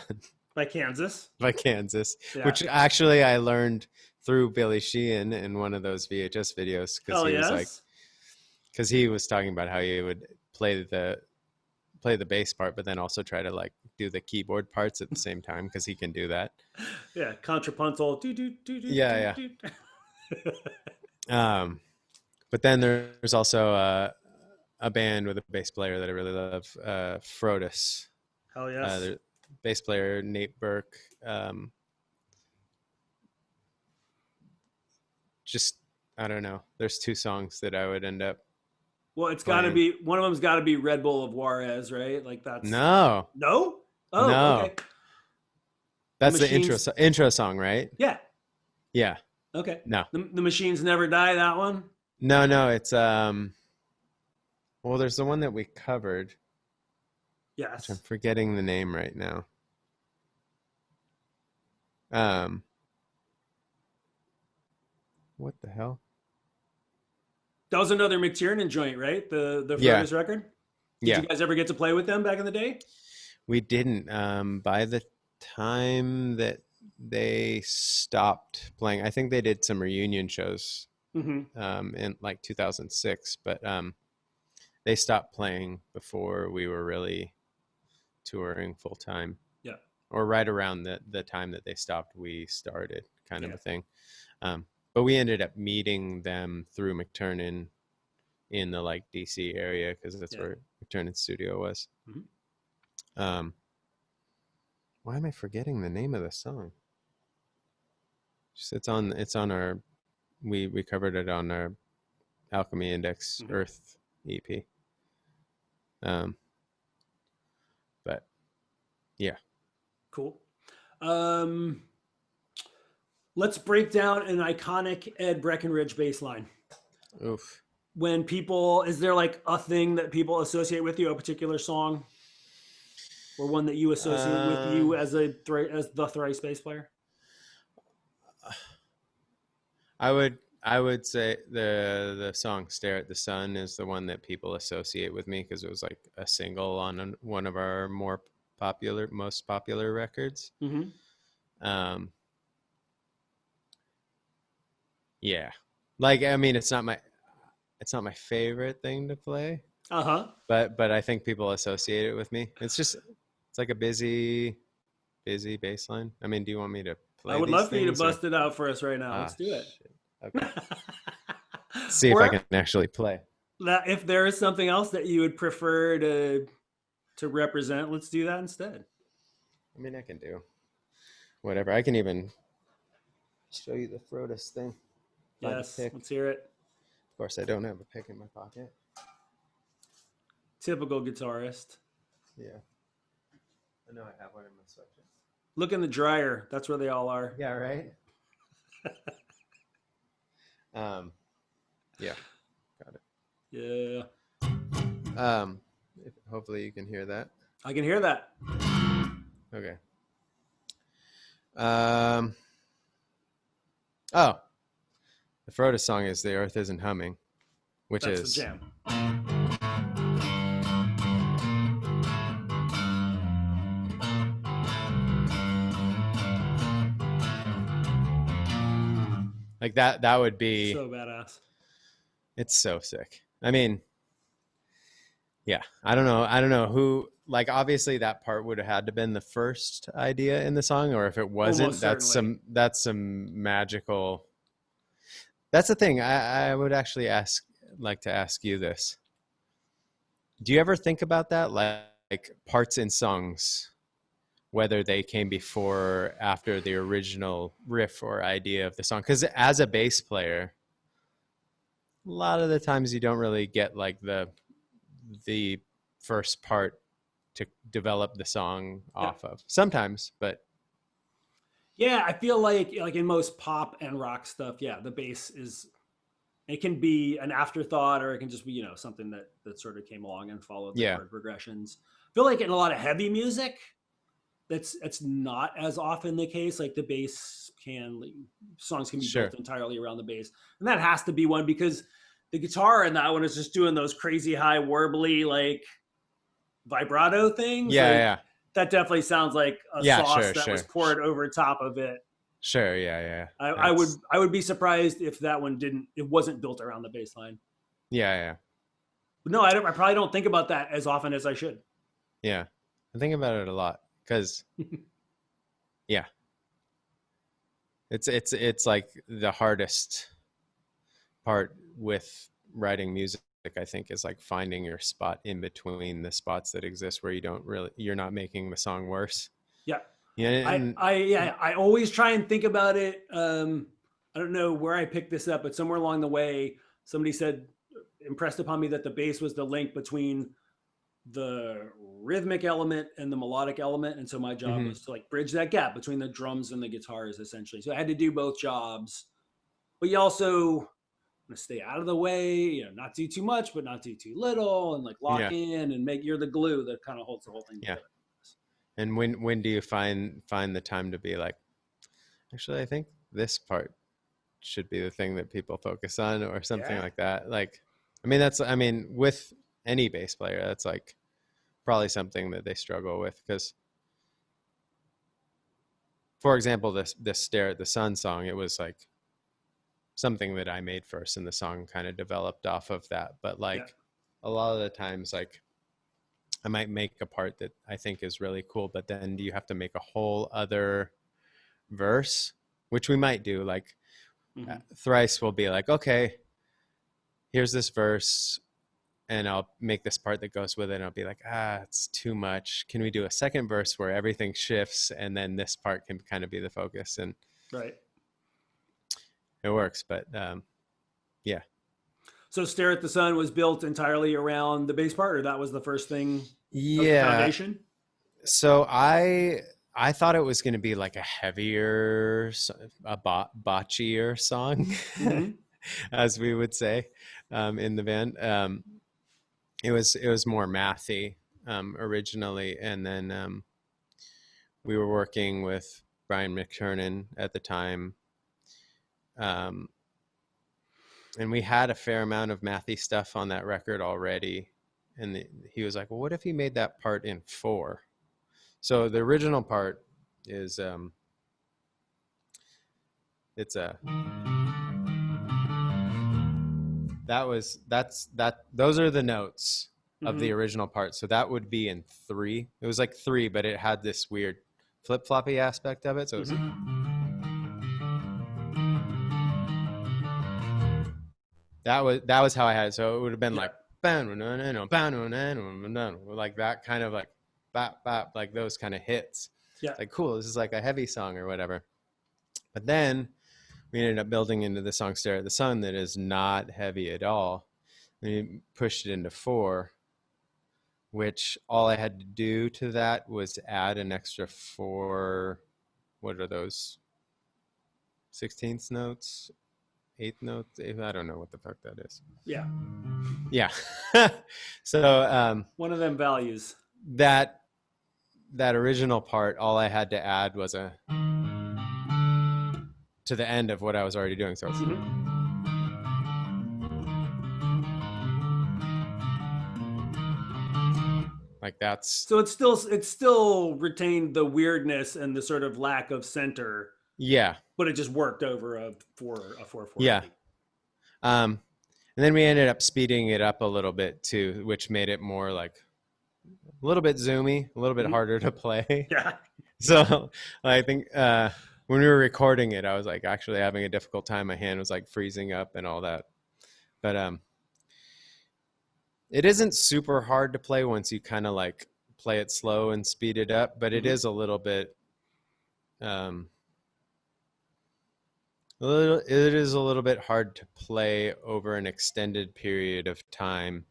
By Kansas.
by Kansas,
Yeah.
which actually I learned through Billy Sheehan in one of those VHS videos because
Hell
he was like,
yes.
because he was talking about how he would play the bass part, but then also try to like do the keyboard parts at the same time because he can do that.
Yeah. Contrapuntal. Do, do, do, do,
Yeah,
do, do.
yeah. But then there's also a band with a bass player that I really love, Frodis.
Hell yes.
The bass player Nate Burke. Just I don't know. There's two songs that I would end up
Well, it's got to
playing.
be one of them's got to be Red Bull of Juarez, right? Like that's
No,
no. Oh,
no,
okay.
that's the
Machines.
intro song, right?
Yeah.
Yeah.
Okay.
No,
The Machines Never Die. That one.
no. It's well, there's the one that we covered, which I'm
Yes.
forgetting the name right now. Um, what the hell?
That was another McTiernan joint, right? The
Yeah,
Frotus record. Did
yeah.
you guys ever get to play with them back in the day?
We didn't. By the time that they stopped playing, I think they did some reunion shows
Mm-hmm.
in like 2006, but they stopped playing before we were really touring full time,
Yeah.
or right around the time that they stopped, we started kind of
Yeah.
a thing. But we ended up meeting them through McTiernan in the like DC area because that's
Yeah.
where McTiernan's studio was.
Mm-hmm.
Why am I forgetting the name of the song? Just it's on our we covered it on our Alchemy Index
Mm-hmm.
Earth EP. But yeah.
Cool. Let's break down an iconic Ed Breckenridge baseline.
Oof.
When people, is there like a thing that people associate with you, a particular song, or one that you associate with you as the Thrice bass player?
I would say the song "Stare at the Sun" is the one that people associate with me because it was like a single on one of our most popular records.
Mm-hmm.
Yeah, like I mean, it's not my favorite thing to play,
Uh-huh.
but I think people associate it with me. It's like a busy bass line. I mean, do you want me to
I
play
would
these
love for you to
things? Or?
bust it out for us right now. Let's do it.
Shit. Okay. See if I can actually play.
If there is something else that you would prefer to represent, let's do that instead.
I mean, I can do whatever. I can even show you the Frodis thing.
Yes, let's hear it.
Of course, I don't have a pick in my pocket.
Typical guitarist.
Yeah. I know I have one in my sweatshirt.
Look in the dryer. That's where they all are.
Yeah, right? Yeah. Got it.
Yeah.
Hopefully you can hear that.
I can hear that.
Okay. Oh. The Frodis song is "The Earth Isn't Humming," which
That's
is
the jam.
like that would be
So badass.
It's so sick. I mean, yeah, I don't know who, like, obviously that part would have had to been the first idea in the song, or if it wasn't,
Almost certainly.
that's some magical. That's the thing. I would actually like to ask you this. Do you ever think about that, like parts in songs, whether they came before or after the original riff or idea of the song? Because as a bass player, a lot of the times you don't really get like the first part to develop the song off of. Sometimes, but
Yeah, I feel like in most pop and rock stuff, yeah, the bass is, it can be an afterthought, or it can just be, something that sort of came along and followed the chord progressions. I feel like in a lot of heavy music, that's not as often the case. Like the bass songs can be built entirely around the bass, and that has to be one because the guitar in that one is just doing those crazy high warbly like vibrato things.
Yeah,
Like
yeah.
that definitely sounds like a
Yeah,
sauce
sure,
that was
sure.
poured over top of it.
Sure, yeah, yeah.
I would be surprised if that one it wasn't built around the bass line.
Yeah, yeah.
But no, I probably don't think about that as often as I should.
Yeah. I think about it a lot because yeah. It's like the hardest part with writing music, I think, is like finding your spot in between the spots that exist where you're not making the song worse.
Yeah.
Yeah, and
I always try and think about it. I don't know where I picked this up, but somewhere along the way, somebody impressed upon me that the bass was the link between the rhythmic element and the melodic element. And so my job was to like bridge that gap between the drums and the guitars essentially. So I had to do both jobs, but you also want to stay out of the way, you know, not do too much, but not do too little, and like lock in and you're the glue that kind of holds the whole thing together.
And when do you find the time to be like, actually, I think this part should be the thing that people focus on or something like that? Like, I mean, with any bass player, that's like probably something that they struggle with because, for example, this Stare at the Sun song, it was like something that I made first and the song kind of developed off of that. But like a lot of the times, like I might make a part that I think is really cool, but then you have to make a whole other verse, which we might do. Like Thrice will be like, okay, here's this verse and I'll make this part that goes with it. And I'll be like, it's too much. Can we do a second verse where everything shifts and then this part can kind of be the focus? And it works, but yeah.
So Stare at the Sun was built entirely around the bass part, or that was the first thing?
Yeah.
Foundation?
So I thought it was going to be like a heavier, botchier song, as we would say in the band. It was more mathy originally, and then we were working with Brian McKernan at the time, and we had a fair amount of mathy stuff on that record already. And he was like, well, what if he made that part in 4? So the original part is those are the notes of the original part. So that would be in 3. It was like 3, but it had this weird flip-floppy aspect of it. So it was that was how I had it. So it would have been like like that kind of like bop bop, like those kind of hits. It's like, cool, this is like a heavy song or whatever. But then we ended up building into the song Stare at the Sun that is not heavy at all. We pushed it into 4, which all I had to do to that was add an extra 4, what are those, 16th notes, 8th notes? I don't know what the fuck that is. Yeah. So
one of them values.
That original part, all I had to add was to the end of what I was already doing. So it's like that's
so it's still retained the weirdness and the sort of lack of center.
Yeah.
But it just worked over a 4/4.
Yeah. And then we ended up speeding it up a little bit too, which made it more like a little bit zoomy, a little bit harder to play.
Yeah.
So I think when we were recording it, I was like actually having a difficult time. My hand was like freezing up and all that. But it isn't super hard to play once you kind of like play it slow and speed it up, but it is a little bit it is a little bit hard to play over an extended period of time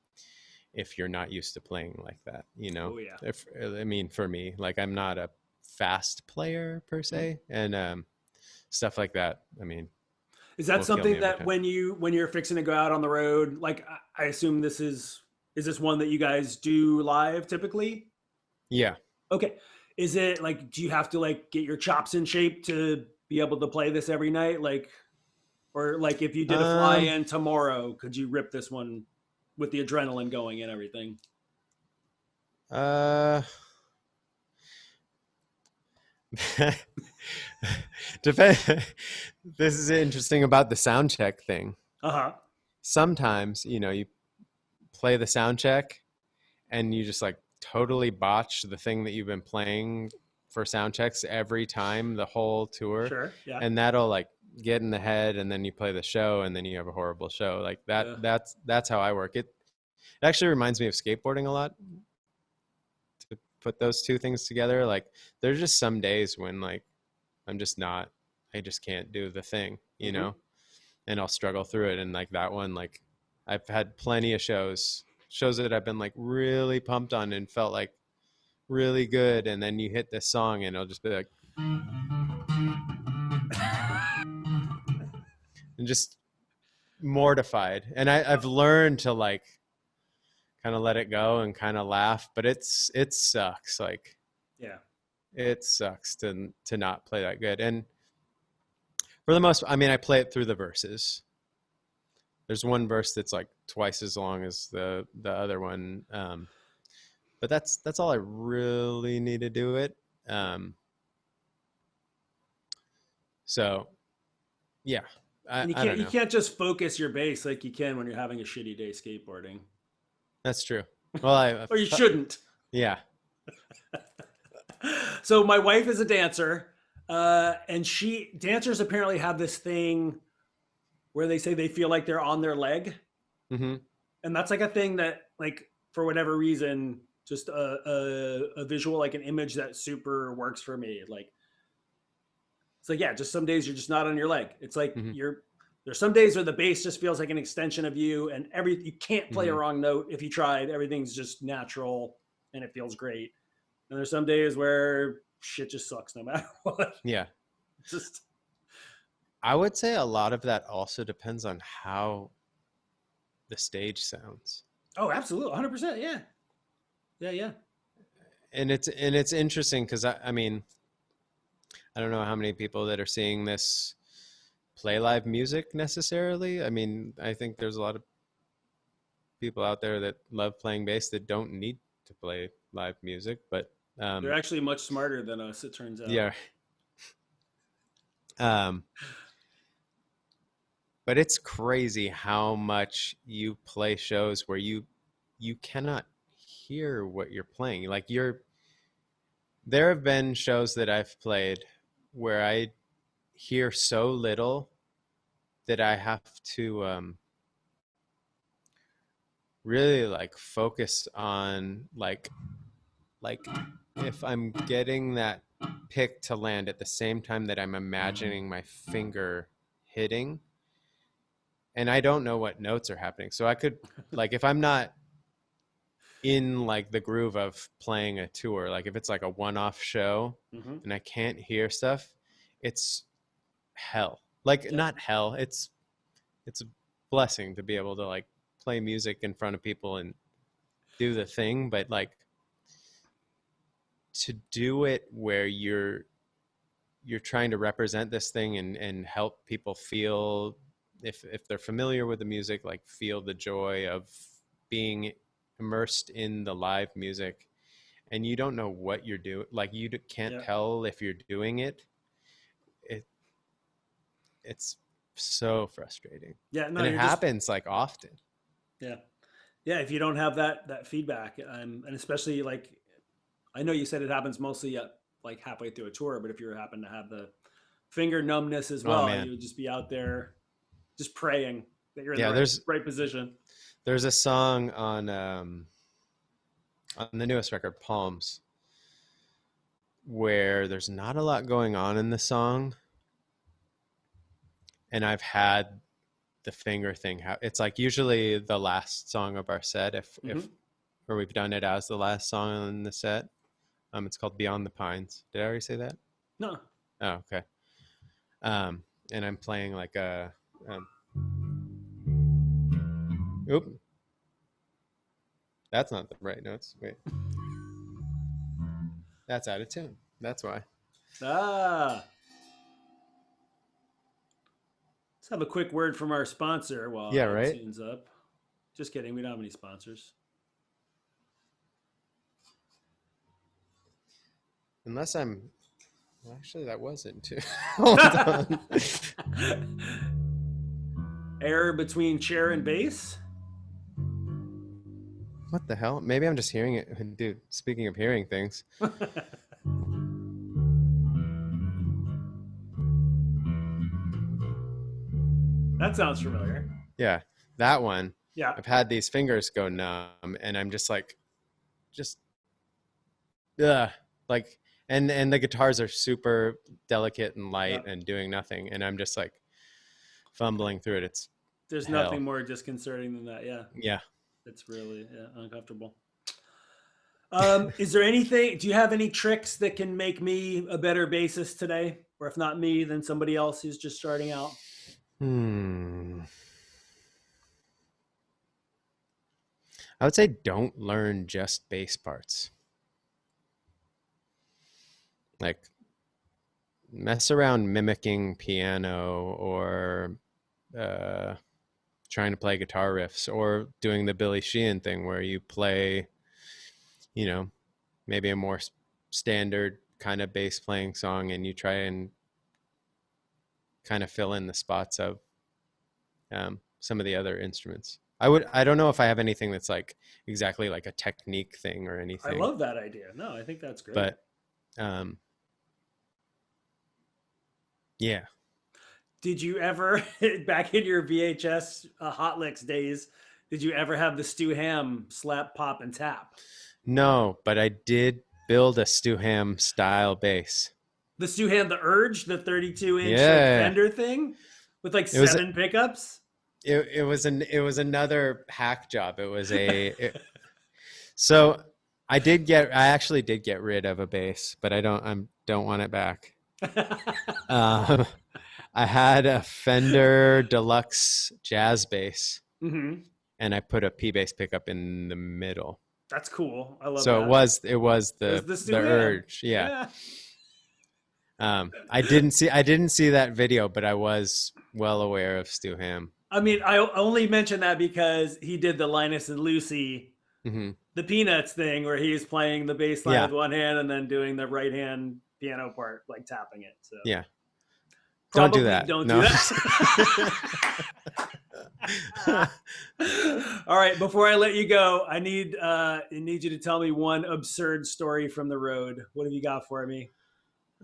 if you're not used to playing like that, you know?
Oh, yeah.
I mean, for me, like I'm not a fast player per se, and stuff like that. I mean,
is that something that when you're fixing to go out on the road, like I assume this is this one that you guys do live typically?
Yeah.
Okay. Is it like, do you have to like get your chops in shape to be able to play this every night? Like, Or like if you did a fly
Um,
in tomorrow, could you rip this one with the adrenaline going and everything?
uh, Depend. This is interesting about the sound check thing.
Uh huh.
Sometimes, you play the sound check and you just like totally botch the thing that you've been playing for sound checks every time the whole tour,
Sure. Yeah.
and that'll like get in the head, and then you play the show and then you have a horrible show like that.
Yeah.
That's how I work it. It actually reminds me of skateboarding a lot, to put those two things together. Like there's just some days when like I'm just not, I just can't do the thing,
Mm-hmm.
and I'll struggle through it. And like that one, like I've had plenty of shows that I've been like really pumped on and felt like really good. And then you hit this song and it'll just be like, and just mortified. And I've learned to like kind of let it go and kind of laugh, but it sucks. Like
Yeah.
it sucks to not play that good. And for the most, I mean, I play it through the verses. There's one verse that's like twice as long as the other one, but that's all I really need to do it. So yeah,
And
I don't
you
know.
can't just focus your bass like you can when you're having a shitty day skateboarding.
That's true. Well,
Or you shouldn't.
yeah.
So my wife is a dancer, and she dancers apparently have this thing where they say they feel like they're on their leg,
Hmm.
and that's like a thing that like for whatever reason just a visual like an image that super works for me. Like it's like yeah, just some days you're just not on your leg. It's like
Hmm.
there's some days where the bass just feels like an extension of you, and you can't play a
Hmm.
wrong note if you tried. Everything's just natural and it feels great. And there's some days where shit just sucks no matter what.
Yeah.
Just
I would say a lot of that also depends on how the stage sounds.
oh, absolutely, 100%. Yeah, yeah, yeah.
And it's interesting because I mean, I don't know how many people that are seeing this play live music necessarily. I mean, I think there's a lot of people out there that love playing bass that don't need to play live music, but
They're actually much smarter than us, it turns out.
yeah. Um, but it's crazy how much you play shows where you cannot hear what you're playing. Like there have been shows that I've played where I hear so little that I have to really like focus on like if I'm getting that pick to land at the same time that I'm imagining my finger hitting, and I don't know what notes are happening. So I could like if I'm not in like the groove of playing a tour, like if it's like a one-off show
Mm-hmm.
and I can't hear stuff, it's hell. Like
Yeah,
not hell, it's a blessing to be able to like play music in front of people and do the thing, but like to do it where you're trying to represent this thing and help people feel, if they're familiar with the music, like feel the joy of being immersed in the live music, and you don't know what you're doing, like you can't
yeah,
tell if you're doing it, it it's so frustrating.
yeah. No,
And it
you're just
happens like often.
yeah, yeah. If you don't have that feedback, and especially like I know you said it happens mostly at like halfway through a tour, but if you happen to have the finger numbness as
Oh
well,
man.
you would just be out there just praying that you're in the
Yeah,
right position.
there's a song on the newest record, Palms, where there's not a lot going on in the song, and I've had the finger thing. It's like usually the last song of our set, if
Mm-hmm.
or we've done it as the last song in the set. It's called Beyond the Pines. Did I already say that?
No,
Oh, okay. And I'm playing like a oop, that's not the right notes. Wait, that's out of tune. That's why.
ah, have a quick word from our sponsor while
Yeah,
it
right.
tunes up. Just kidding. We don't have any sponsors.
Unless I'm. Well, actually, that wasn't too. Hold on.
Error between chair and bass.
What the hell? Maybe I'm just hearing it. Dude, speaking of hearing things.
That sounds familiar.
Yeah, that one.
Yeah.
I've had these fingers go numb, and I'm just like, just, ugh. Like, and the guitars are super delicate and light and doing nothing, and I'm just like fumbling through it. It's
There's
hell.
nothing more disconcerting than that. Yeah.
Yeah.
It's really uncomfortable. Is there anything, do you have any tricks that can make me a better bassist today? Or if not me, then somebody else who's just starting out?
I would say don't learn just bass parts. Like, mess around mimicking piano or trying to play guitar riffs or doing the Billy Sheehan thing where you play, you know, maybe a more standard kind of bass playing song and you try and kind of fill in the spots of some of the other instruments. I don't know if I have anything that's like exactly like a technique thing or anything.
I love that idea. No, I think that's great.
But yeah.
Did you ever, back in your VHS Hot Licks days, did you ever have the Stu Ham slap, pop, and tap?
No, but I did build a Stu Ham style bass.
The Stu Ham, the Urge, the 32-inch like Fender thing with like 7 pickups?
It was another hack job. It was so I actually did get rid of a bass, but I don't want it back. I had a Fender Deluxe jazz bass, and I put a P bass pickup in the middle.
That's cool. I love that.
So it was the Urge. Yeah. I didn't see that video, but I was well aware of Stu Ham.
I mean, I only mention that because he did the Linus and Lucy, the Peanuts thing, where he's playing the bass line with one hand and then doing the right hand piano part, like tapping it. So
yeah,
don't do
that.
Don't do that. All right, before I let you go, I need you to tell me one absurd story from the road. What have you got for me?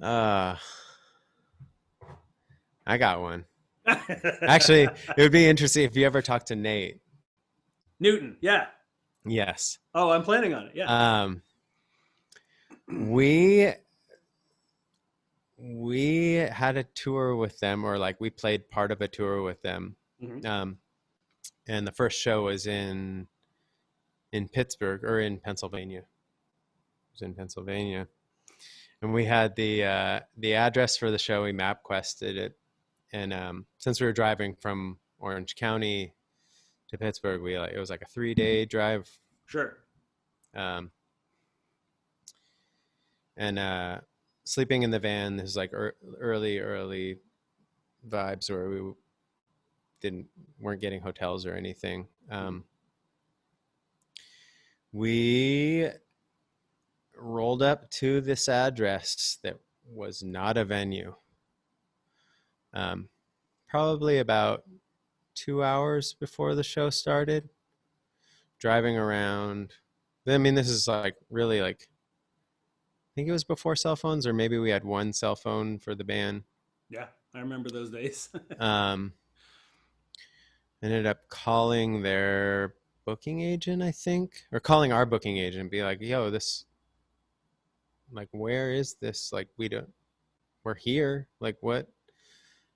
I got one. Actually, it would be interesting if you ever talked to Nate
Newton. Yeah.
Yes.
Oh, I'm planning on it. Yeah.
We had a tour with them, or like we played part of a tour with them. And the first show was in Pittsburgh or in Pennsylvania. It was in Pennsylvania. And we had the address for the show. We map quested it. And since we were driving from Orange County to Pittsburgh, it was like a 3-day drive.
Sure.
And sleeping in the van, there's like early vibes where we weren't getting hotels or anything. We rolled up to this address that was not a venue. Probably about 2 hours before the show started, driving around. I mean, this is like really like, I think it was before cell phones, or maybe we had one cell phone for the band.
Yeah, I remember those days.
Ended up calling their booking agent, I think, or calling our booking agent and be like, yo, this, like, where is this? Like, we're here. Like, what?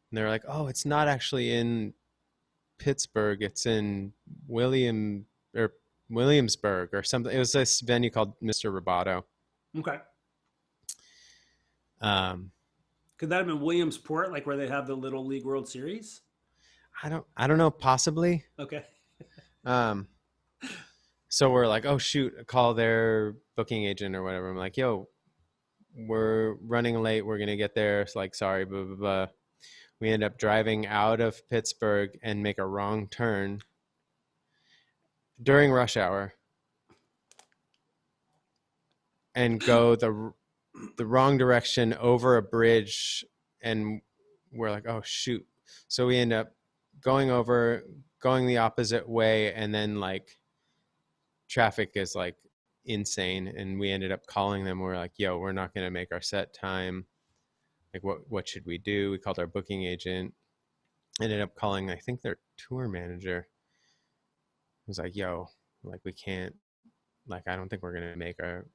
And they're like, oh, it's not actually in Pittsburgh. It's in Williamsburg or something. It was this venue called Mr. Roboto.
Okay. Could that have been Williamsport, like where they have the Little League World Series?
I don't know. Possibly.
Okay.
So we're like, oh shoot, call their booking agent or whatever. I'm like, yo, we're running late. We're gonna get there. It's like, sorry, blah blah blah. We end up driving out of Pittsburgh and make a wrong turn during rush hour and go the wrong direction over a bridge, and we're like, oh shoot. So we end up going the opposite way, and then like traffic is like insane, and we ended up calling them. We're like, yo, we're not going to make our set time. Like, what should we do? We called our booking agent, ended up calling, I think, their tour manager. I was like, yo, like, we can't, like, I don't think we're going to make our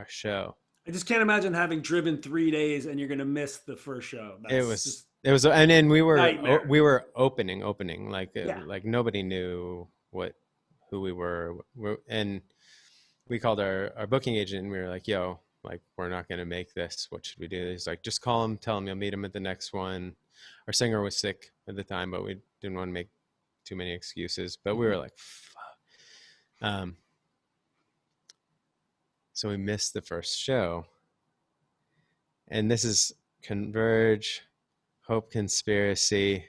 show.
I just can't imagine having driven 3 days and you're going to miss the first show. That's
It was, and then we
nightmare.
were opening, like,
Yeah.
like nobody knew who we were. And we called our booking agent, and we were like, yo, like, we're not going to make this. What should we do? He's like, just call him, tell him you'll meet him at the next one. Our singer was sick at the time, but we didn't want to make too many excuses. But we were like, fuck. So we missed the first show. And this is Converge, Hope Conspiracy,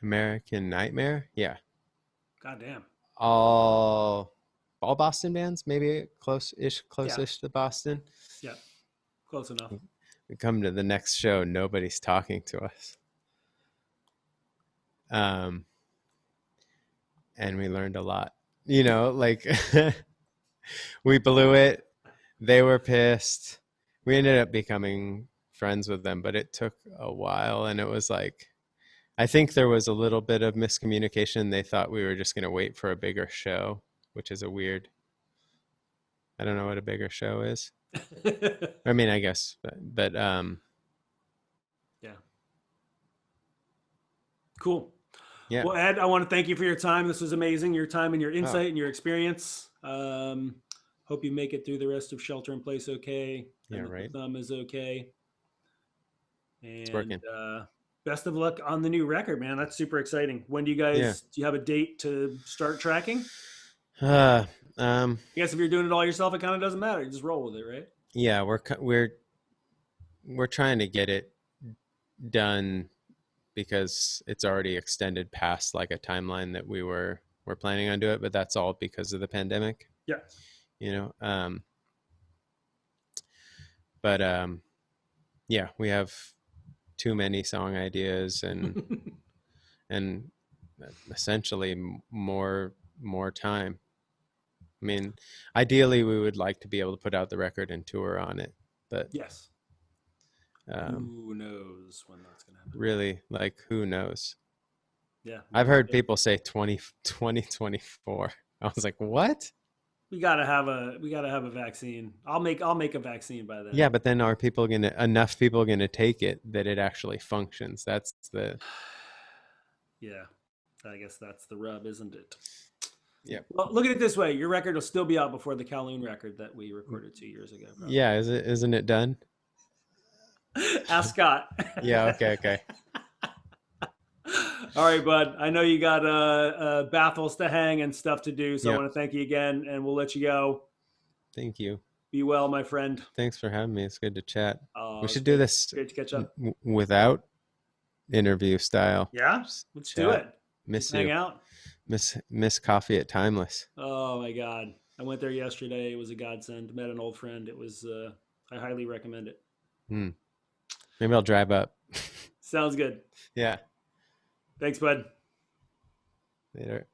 American Nightmare. Yeah.
Goddamn.
All Boston bands, maybe close-ish to Boston.
Yeah, close enough.
We come to the next show, nobody's talking to us. And we learned a lot. You know, like we blew it. They were pissed. We ended up becoming friends with them, but it took a while, and it was like, I think there was a little bit of miscommunication. They thought we were just going to wait for a bigger show, which is a weird, I don't know what a bigger show is. I mean, I guess, but
yeah. Cool.
Yeah.
Well, Ed, I want to thank you for your time. This was amazing. Your time and your insight and your experience. Hope you make it through the rest of shelter in place okay.
Yeah,
and
right.
The thumb is okay. And
it's working.
Best of luck on the new record, man. That's super exciting. When do you guys, do you have a date to start tracking? I guess if you're doing it all yourself, it kind of doesn't matter. You just roll with it, right?
Yeah, we're trying to get it done because it's already extended past like a timeline that we're planning on doing it, but that's all because of the pandemic.
Yeah.
You know, but yeah, we have too many song ideas and and essentially more time. I mean, ideally we would like to be able to put out the record and tour on it, but
yes, who knows when that's gonna happen?
Really, like, who knows?
Yeah,
I've heard people say 2024. I was like, what?
We gotta have a vaccine. I'll make a vaccine by then.
Yeah, but then are enough people gonna take it that it actually functions? That's the
yeah, I guess that's the rub, isn't it?
Yeah.
Well, look at it this way: your record will still be out before the Kowloon record that we recorded 2 years ago. Probably.
Yeah, isn't it done?
Ask Scott.
Yeah. Okay.
All right, bud. I know you got baffles to hang and stuff to do, so I want to thank you again, and we'll let you go.
Thank you.
Be well, my friend.
Thanks for having me. It's good to chat. We should do this
great to catch up.
Without interview style.
Yeah, let's do it.
Miss
hang out.
Miss coffee at Timeless.
Oh my God, I went there yesterday. It was a godsend. Met an old friend. It was. I highly recommend it.
Maybe I'll drive up.
Sounds good.
Yeah.
Thanks, bud.
Later.